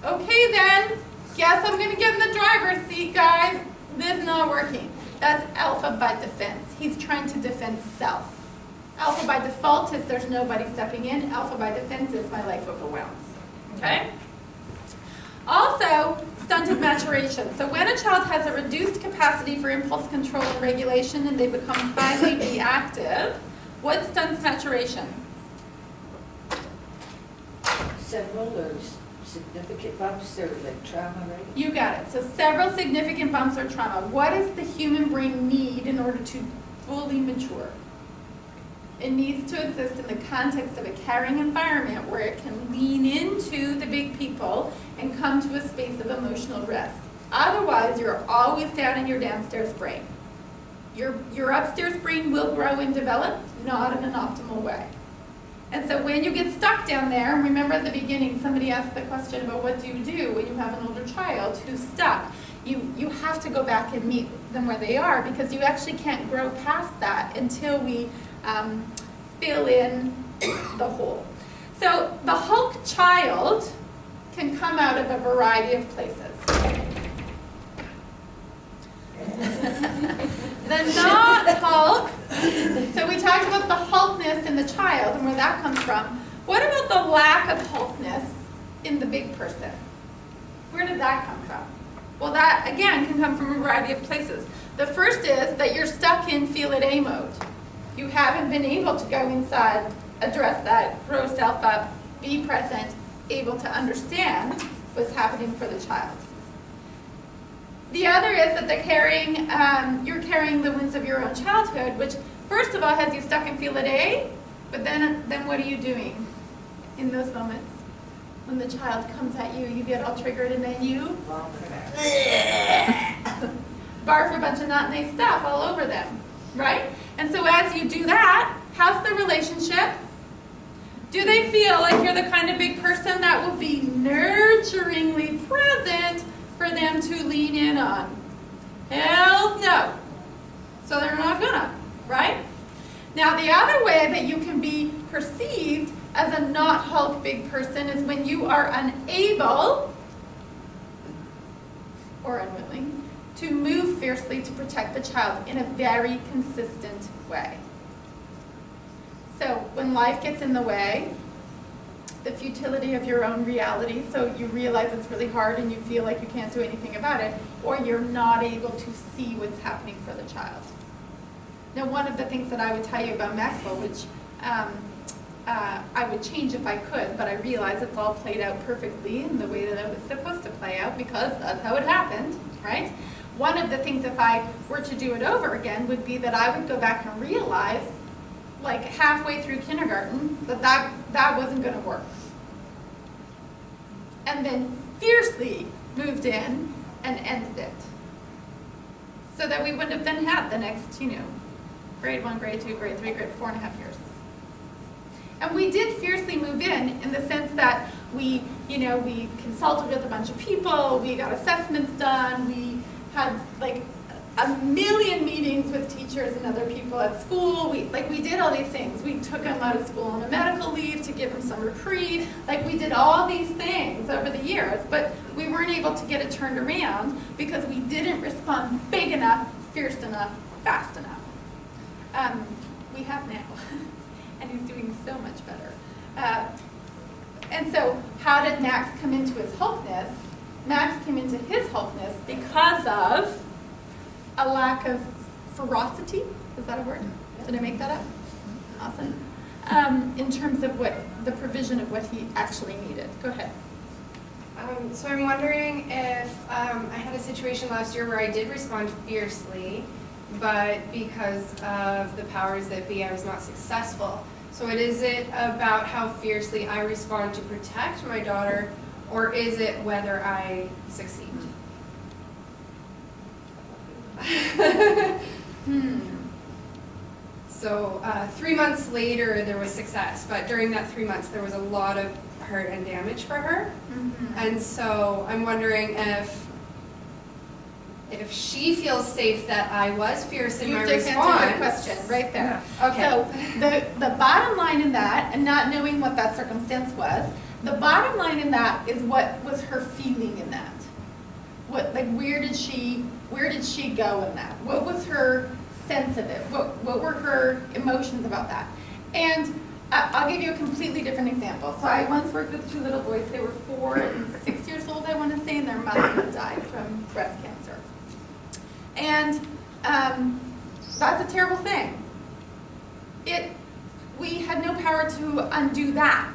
okay then, guess I'm going to get in the driver's seat, guys. This is not working. That's alpha by defense. He's trying to defend self. Alpha by default is there's nobody stepping in. Alpha by defense is my life overwhelms. Okay? Also, stunted maturation. So when a child has a reduced capacity for impulse control and regulation and they become highly reactive, what stunts maturation? Several or significant bumps or like trauma, right? You got it. So several significant bumps or trauma. What does the human brain need in order to fully mature? It needs to exist in the context of a caring environment where it can lean into the big people and come to a space of emotional rest. Otherwise, you're always down in your downstairs brain. Your upstairs brain will grow and develop, not in an optimal way. And so when you get stuck down there, and remember at the beginning, somebody asked the question about what do you do when you have an older child who's stuck. You have to go back and meet them where they are because you actually can't grow past that until we fill in the hole. So the Hulk child can come out of a variety of places. The not Hulk, so we talked about the Hulkness in the child and where that comes from. What about the lack of Hulkness in the big person? Where does that come from? Well, that, again, can come from a variety of places. The first is that you're stuck in feel it A mode. You haven't been able to go inside, address that, grow self up, be present, able to understand what's happening for the child. The other is that you're carrying the wounds of your own childhood, which first of all has you stuck in feel it A, but then what are you doing in those moments? When the child comes at you, you get all triggered and then you barf a bunch of not nice stuff all over them, right? And so as you do that, how's the relationship Do they feel like you're the kind of big person that will be nurturingly present for them to lean in on? Hells no. So they're not gonna, right? Now the other way that you can be perceived as a not Hulk big person is when you are unable or unwilling to move fiercely to protect the child in a very consistent way. So when life gets in the way, the futility of your own reality, so you realize it's really hard and you feel like you can't do anything about it, or you're not able to see what's happening for the child. Now, one of the things that I would tell you about Maxwell, which I would change if I could, but I realize it's all played out perfectly in the way that it was supposed to play out because that's how it happened, right? One of the things, if I were to do it over again, would be that I would go back and realize, like halfway through kindergarten, that wasn't going to work. And then fiercely moved in and ended it. So that we wouldn't have then had the next, grade 1, grade 2, grade 3, grade 4.5 years. And we did fiercely move in the sense that we consulted with a bunch of people, we got assessments done, we had like a million meetings with teachers and other people at school. We did all these things. We took them out of school on a medical leave to give them some reprieve. We did all these things over the years, but we weren't able to get it turned around because we didn't respond big enough, fierce enough, fast enough. We have now, and he's doing so much better. And so how did Max come into his Hulkness? Max came into his Hulkness because of a lack of ferocity. Is that a word? Did I make that up? Awesome. In terms of what the provision of what he actually needed. Go ahead. So I'm wondering if I had a situation last year where I did respond fiercely, but because of the powers that be, I was not successful. So is it about how fiercely I respond to protect my daughter, or is it whether I succeed? So 3 months later there was success, but during that 3 months there was a lot of hurt and damage for her. Mm-hmm. And so I'm wondering if she feels safe that I was fierce in my response. You just answered your question right there. Yeah. Okay. So the bottom line in that, and not knowing what that circumstance was, the bottom line in that is what was her feeling in that. Where did she go in that? What was her sense of it? What were her emotions about that? And I'll give you a completely different example. So I once worked with 2 little boys. They were 4 and 6 years old, I want to say, and their mother had died from breast cancer. And that's a terrible thing. We had no power to undo that.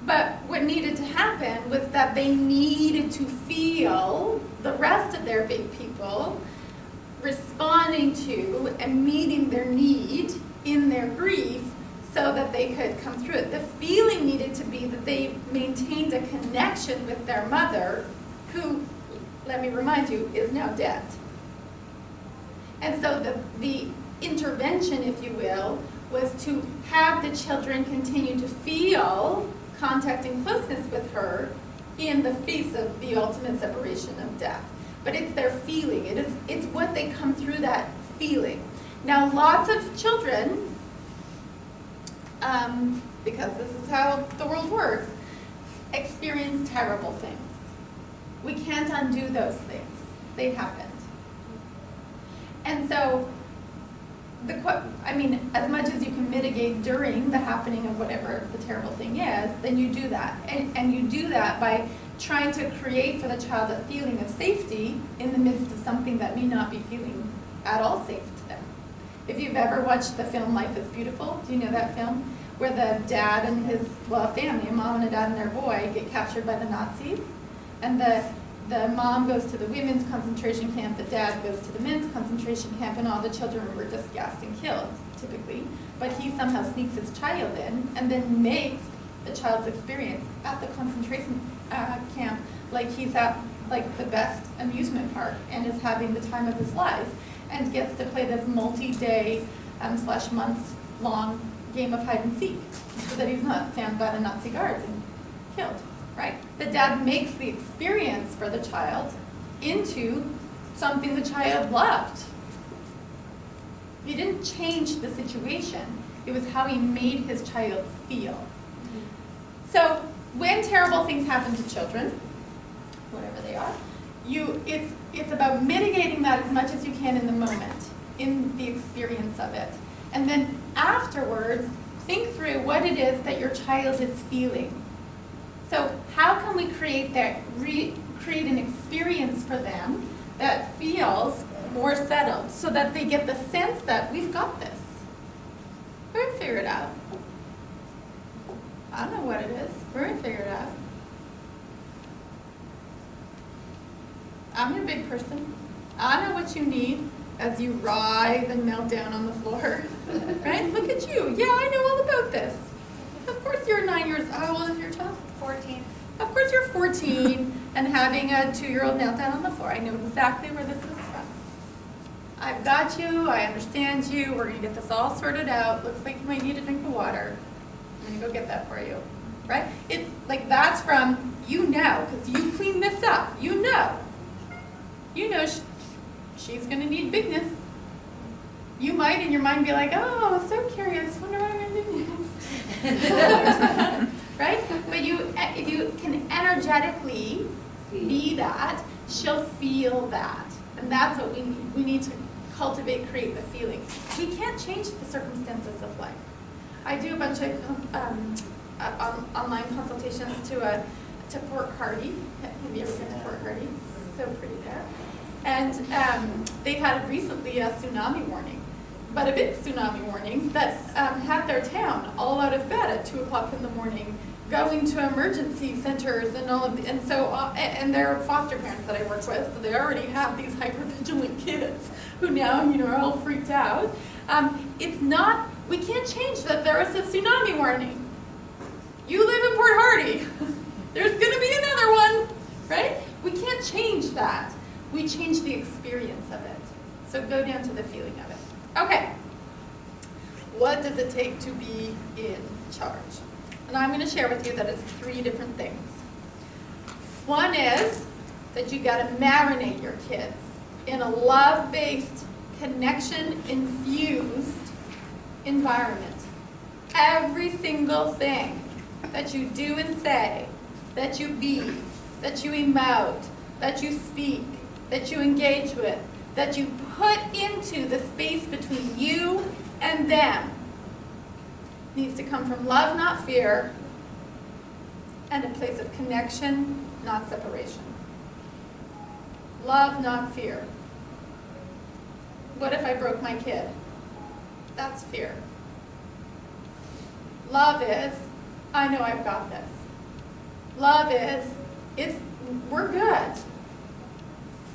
But what needed to happen was that they needed to feel the rest of their big people responding to and meeting their need in their grief so that they could come through it. The feeling needed to be that they maintained a connection with their mother, who, let me remind you, is now dead. And so the intervention, if you will, was to have the children continue to feel contact and closeness with her in the face of the ultimate separation of death. But it's their feeling. It's what they come through that feeling. Now, lots of children, because this is how the world works, experience terrible things. We can't undo those things. They happened. And so, as much as you can mitigate during the happening of whatever the terrible thing is, then you do that. And you do that by trying to create for the child a feeling of safety in the midst of something that may not be feeling at all safe to them. If you've ever watched the film Life is Beautiful, do you know that film? Where the dad and his, family, a mom and a dad and their boy, get captured by the Nazis. And the mom goes to the women's concentration camp, the dad goes to the men's concentration camp, and all the children were just gassed and killed, typically. But he somehow sneaks his child in and then makes the child's experience at the concentration camp like he's at the best amusement park and is having the time of his life and gets to play this multi-day / month-long game of hide and seek so that he's not found by the Nazi guards and killed, right? The dad makes the experience for the child into something the child loved. He didn't change the situation. It was how he made his child feel. So when terrible things happen to children, whatever they are, it's about mitigating that as much as you can in the moment, in the experience of it. And then afterwards, think through what it is that your child is feeling. So how can we create create an experience for them that feels more settled so that they get the sense that we've got this. We're going to figure it out. I don't know what it is. We're going to figure it out. I'm your big person. I know what you need as you writhe and melt down on the floor. Right? Look at you. Yeah, I know all about this. Of course you're 9 years old. How old is your child? 14. Of course you're 14 and having a 2-year-old meltdown on the floor. I know exactly where this is from. I've got you. I understand you. We're going to get this all sorted out. Looks like you might need a drink of water. I'm going to go get that for you. Right? It's like that's from, you know, because you cleaned this up. You know. You know she's going to need bigness. You might in your mind be like, oh, so curious. Wonder what I'm going to do next. Right? But if you can energetically be that, she'll feel that. And that's what we need. We need to cultivate, create the feeling. We can't change the circumstances of life. I do a bunch of online consultations to Port Hardy. Have you ever been to Port Hardy? So pretty there. And they had recently a tsunami warning. But a big tsunami warning that had their town all out of bed at 2 o'clock in the morning, going to emergency centers and all of the, and they're foster parents that I work with, so they already have these hypervigilant kids who now are all freaked out. We can't change that there is a tsunami warning. You live in Port Hardy. There's going to be another one, right? We can't change that. We change the experience of it. So go down to the feeling of it. Okay, what does it take to be in charge? And I'm going to share with you that it's 3 different things. One is that you got to marinate your kids in a love-based, connection-infused environment. Every single thing that you do and say, that you be, that you emote, that you speak, that you engage with, that you put into the space between you and them needs to come from love, not fear, and a place of connection, not separation. Love, not fear. What if I broke my kid? That's fear. Love is, I know I've got this. Love is, we're good.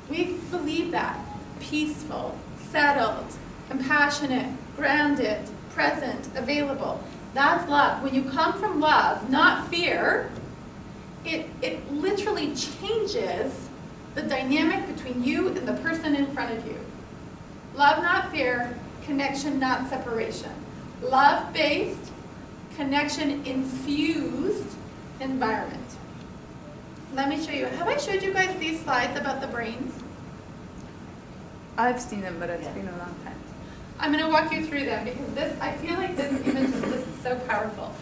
We believe that. Peaceful, settled, compassionate, grounded, present, available. That's love. When you come from love, not fear, it literally changes the dynamic between you and the person in front of you. Love, not fear, connection, not separation. Love-based, connection-infused environment. Let me show you. Have I showed you guys these slides about the brains? I've seen them, but it's been a long time. I'm going to walk you through them because I feel like this image is so powerful.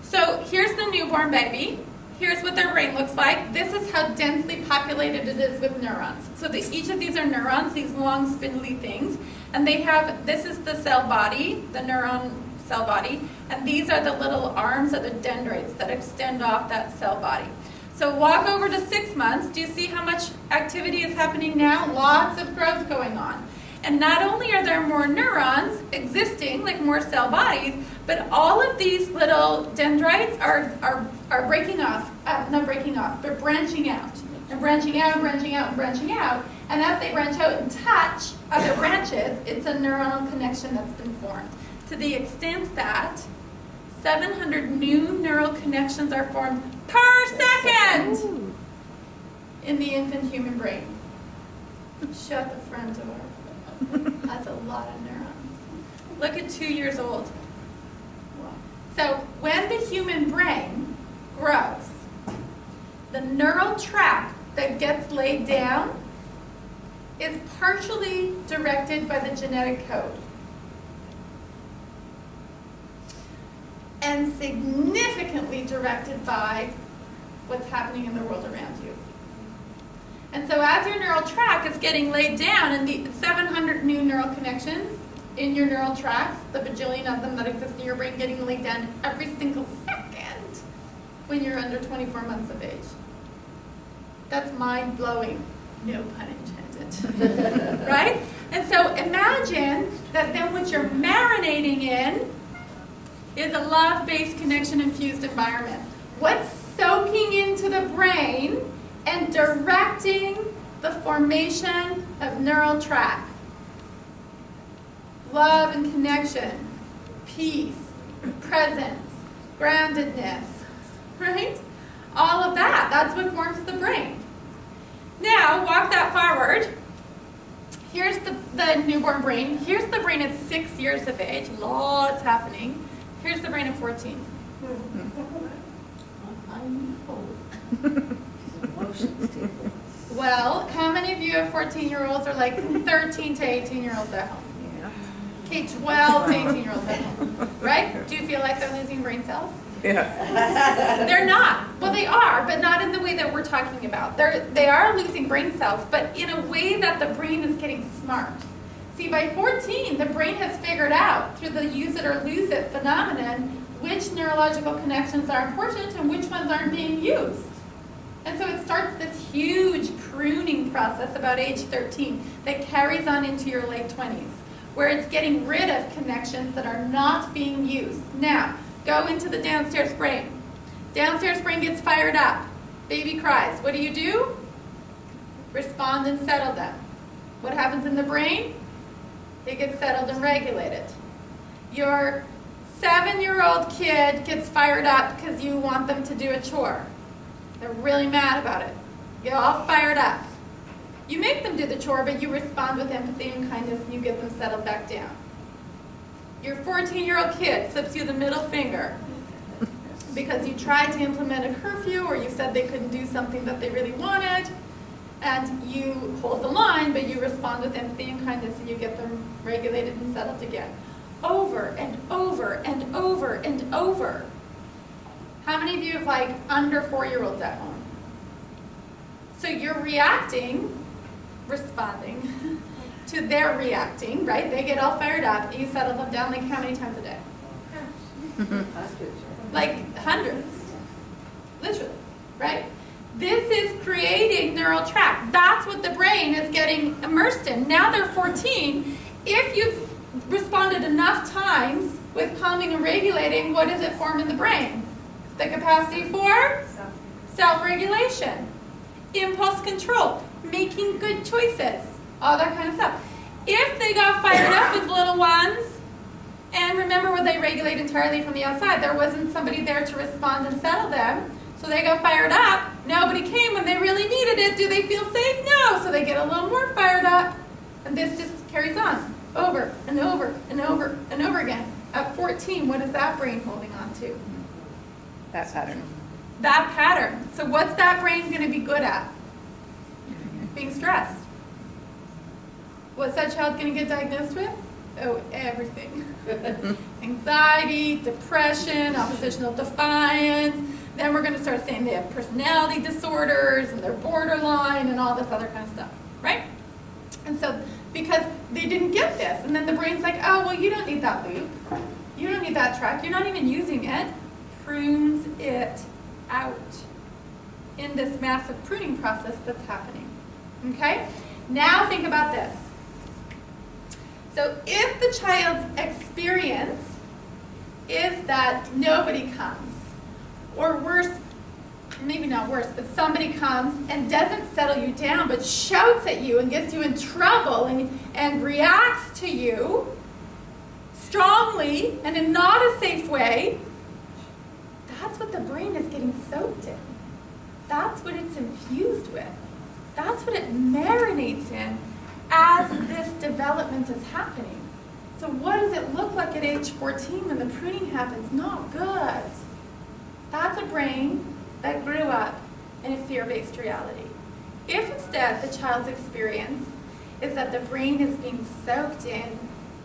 So here's the newborn baby. Here's what their brain looks like. This is how densely populated it is with neurons. So each of these are neurons, these long spindly things. And this is the cell body, the neuron cell body. And these are the little arms of the dendrites that extend off that cell body. So walk over to 6 months. Do you see how much activity is happening now? Lots of growth going on. And not only are there more neurons existing, like more cell bodies, but all of these little dendrites are breaking off, not breaking off, but branching out. And branching out, and branching out, and branching out. And as they branch out and touch other branches, it's a neuronal connection that's been formed. To the extent that 700 new neural connections are formed per second in the infant human brain. Shut the front door. That's a lot of neurons. Look at 2 years old. Wow. So when the human brain grows, the neural tract that gets laid down is partially directed by the genetic code and significantly directed by what's happening in the world around you. And so as your neural tract is getting laid down, and the 700 new neural connections in your neural tracts, the bajillion of them that exist in your brain getting laid down every single second when you're under 24 months of age. That's mind-blowing, no pun intended, right? And so imagine that then what you're marinating in is a love-based, connection-infused environment. What's soaking into the brain and directing the formation of neural tract? Love and connection, peace, presence, groundedness, right? All of that, that's what forms the brain. Now, walk that forward. Here's the newborn brain. Here's the brain at 6 years of age. Lots happening. Here's the brain at 14. I know. Emotions too. Well, how many of you have 14-year-olds or like 13 to 18-year-olds at home? Okay, 12 to 18-year-olds at home, right? Do you feel like they're losing brain cells? Yeah. They're not. Well, they are, but not in the way that we're talking about. They are losing brain cells, but in a way that the brain is getting smart. See, by 14, the brain has figured out, through the use it or lose it phenomenon, which neurological connections are important and which ones aren't being used. And so it starts this huge pruning process about age 13 that carries on into your late 20s, where it's getting rid of connections that are not being used. Now, go into the downstairs brain. Downstairs brain gets fired up. Baby cries. What do? Respond and settle them. What happens in the brain? It gets settled and regulated. Your 7-year-old kid gets fired up because you want them to do a chore. They're really mad about it. Get all fired up. You make them do the chore, but you respond with empathy and kindness, and you get them settled back down. Your 14-year-old kid slips you the middle finger because you tried to implement a curfew, or you said they couldn't do something that they really wanted, and you hold the line, but you respond with empathy and kindness, and you get them regulated and settled again. Over and over and over and over. How many of you have like under 4-year-olds at home? So you're reacting, responding to their reacting, right? They get all fired up, and you settle them down like how many times a day? Like hundreds, literally, right? This is creating neural tract. That's what the brain is getting immersed in. Now they're 14. If you've responded enough times with calming and regulating, what does it form in the brain? The capacity for self-regulation, impulse control, making good choices, all that kind of stuff. If they got fired up as little ones, and remember what they regulate entirely from the outside, there wasn't somebody there to respond and settle them, so they got fired up, nobody came when they really needed it. Do they feel safe? No, so they get a little more fired up, and this just carries on over and over and over and over again. At 14, what is that brain holding on to? That pattern. That pattern. So what's that brain going to be good at? Being stressed. What's that child going to get diagnosed with? Oh, everything. Anxiety, depression, oppositional defiance. Then we're going to start saying they have personality disorders and they're borderline and all this other kind of stuff, right? And so because they didn't get this, and then the brain's like, oh, well, you don't need that loop. You don't need that track. You're not even using it. Prunes it out in this massive pruning process that's happening. Okay? Now think about this. So if the child's experience is that nobody comes, or worse, maybe not worse, but somebody comes and doesn't settle you down, but shouts at you and gets you in trouble and reacts to you strongly and in not a safe way, that's what the brain is getting soaked in. That's what it's infused with. That's what it marinates in as this development is happening. So what does it look like at age 14 when the pruning happens? Not good. That's a brain that grew up in a fear-based reality. If instead the child's experience is that the brain is being soaked in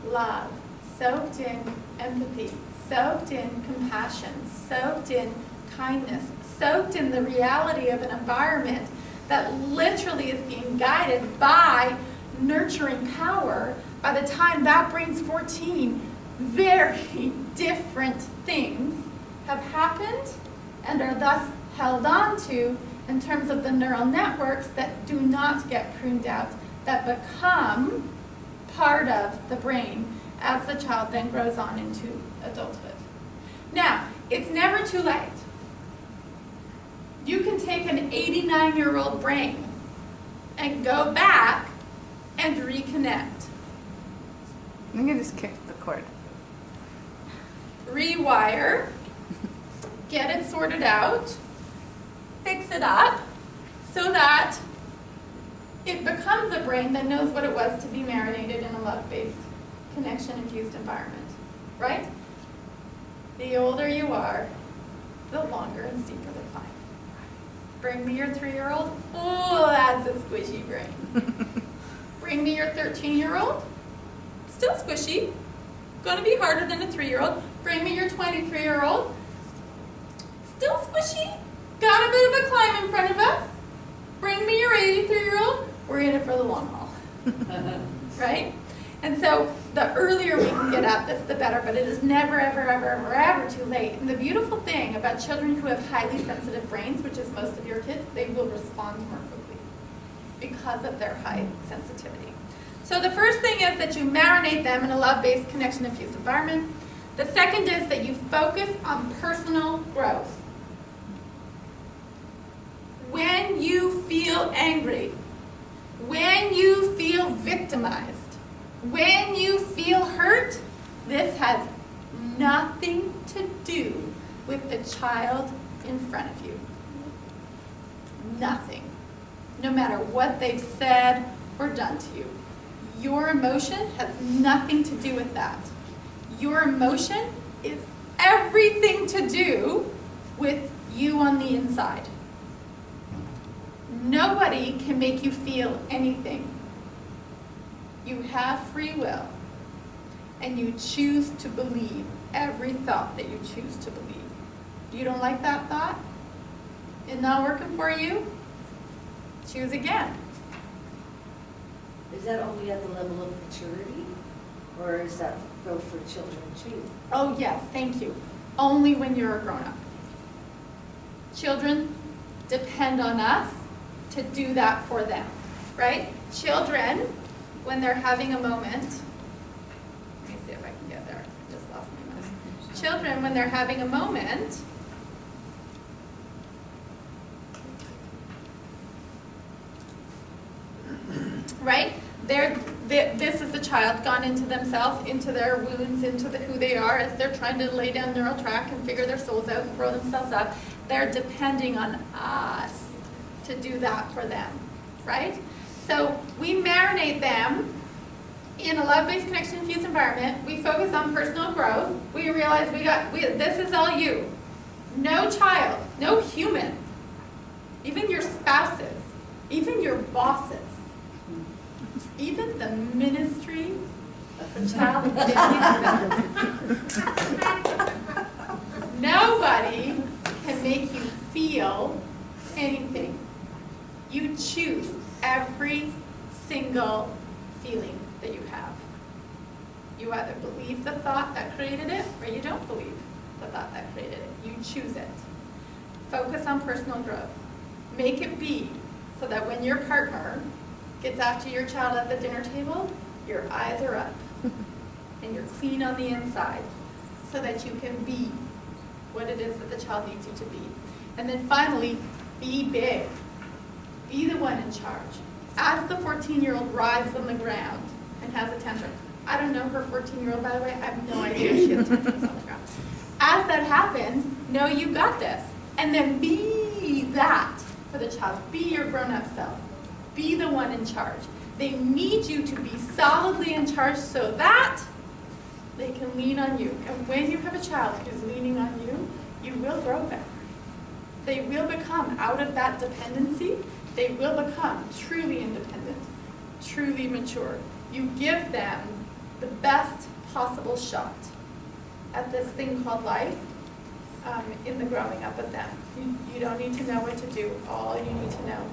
love, soaked in empathy, soaked in compassion, soaked in kindness, soaked in the reality of an environment that literally is being guided by nurturing power, by the time that brain's 14, very different things have happened and are thus held on to in terms of the neural networks that do not get pruned out, that become part of the brain as the child then grows on into adulthood. Now, it's never too late. You can take an 89-year-old brain and go back and reconnect. I'm going to just kick the cord. Rewire, get it sorted out, fix it up so that it becomes a brain that knows what it was to be marinated in a love-based, connection-infused environment, right? The older you are, the longer and steeper the climb. Bring me your 3-year-old. Oh, that's a squishy brain. Bring me your 13-year-old. Still squishy. Going to be harder than a 3-year-old. Bring me your 23-year-old. Still squishy. Got a bit of a climb in front of us. Bring me your 83-year-old. We're in it for the long haul. Right? And so the earlier we can get at this, the better, but it is never, ever, ever, ever, ever too late. And the beautiful thing about children who have highly sensitive brains, which is most of your kids, they will respond more quickly because of their high sensitivity. So the first thing is that you marinate them in a love-based, connection-infused environment. The second is that you focus on personal growth. When you feel angry, when you feel victimized, when you feel hurt, this has nothing to do with the child in front of you. Nothing. No matter what they've said or done to you. Your emotion has nothing to do with that. Your emotion is everything to do with you on the inside. Nobody can make you feel anything. You have free will, and you choose to believe every thought that you choose to believe. You don't like that thought? It's not working for you? Choose again. Is that only at the level of maturity, or is that both for children too? Oh yes, thank you. Only when you're a grown-up. Children depend on us to do that for them, right? Children, when they're having a moment, let me see if I can get there, I just lost my mouse. Children, when they're having a moment, right? This is the child gone into themselves, into their wounds, into who they are as they're trying to lay down neural track and figure their souls out and grow themselves up. They're depending on us to do that for them, right? So we marinate them in a love-based, connection-infused environment. We focus on personal growth. We realize this is all you. No child, no human, even your spouses, even your bosses, even the ministry of child abuse. Nobody can make you feel anything. You choose every single feeling that you have. You either believe the thought that created it, or you don't believe the thought that created it. You choose it. Focus on personal growth. Make it be so that when your partner gets after your child at the dinner table, your eyes are up and you're clean on the inside so that you can be what it is that the child needs you to be. And then finally, be big. Be the one in charge. As the 14-year-old writhes on the ground and has a tantrum. I don't know her 14-year-old, by the way. I have no idea if she has tantrums on the ground. As that happens, know you got this. And then be that for the child. Be your grown-up self. Be the one in charge. They need you to be solidly in charge so that They can lean on you. And when you have a child who's leaning on you, you will grow that. They will become, out of that dependency, they will become truly independent, truly mature. You give them the best possible shot at this thing called life in the growing up of them. You don't need to know what to do. All you need to know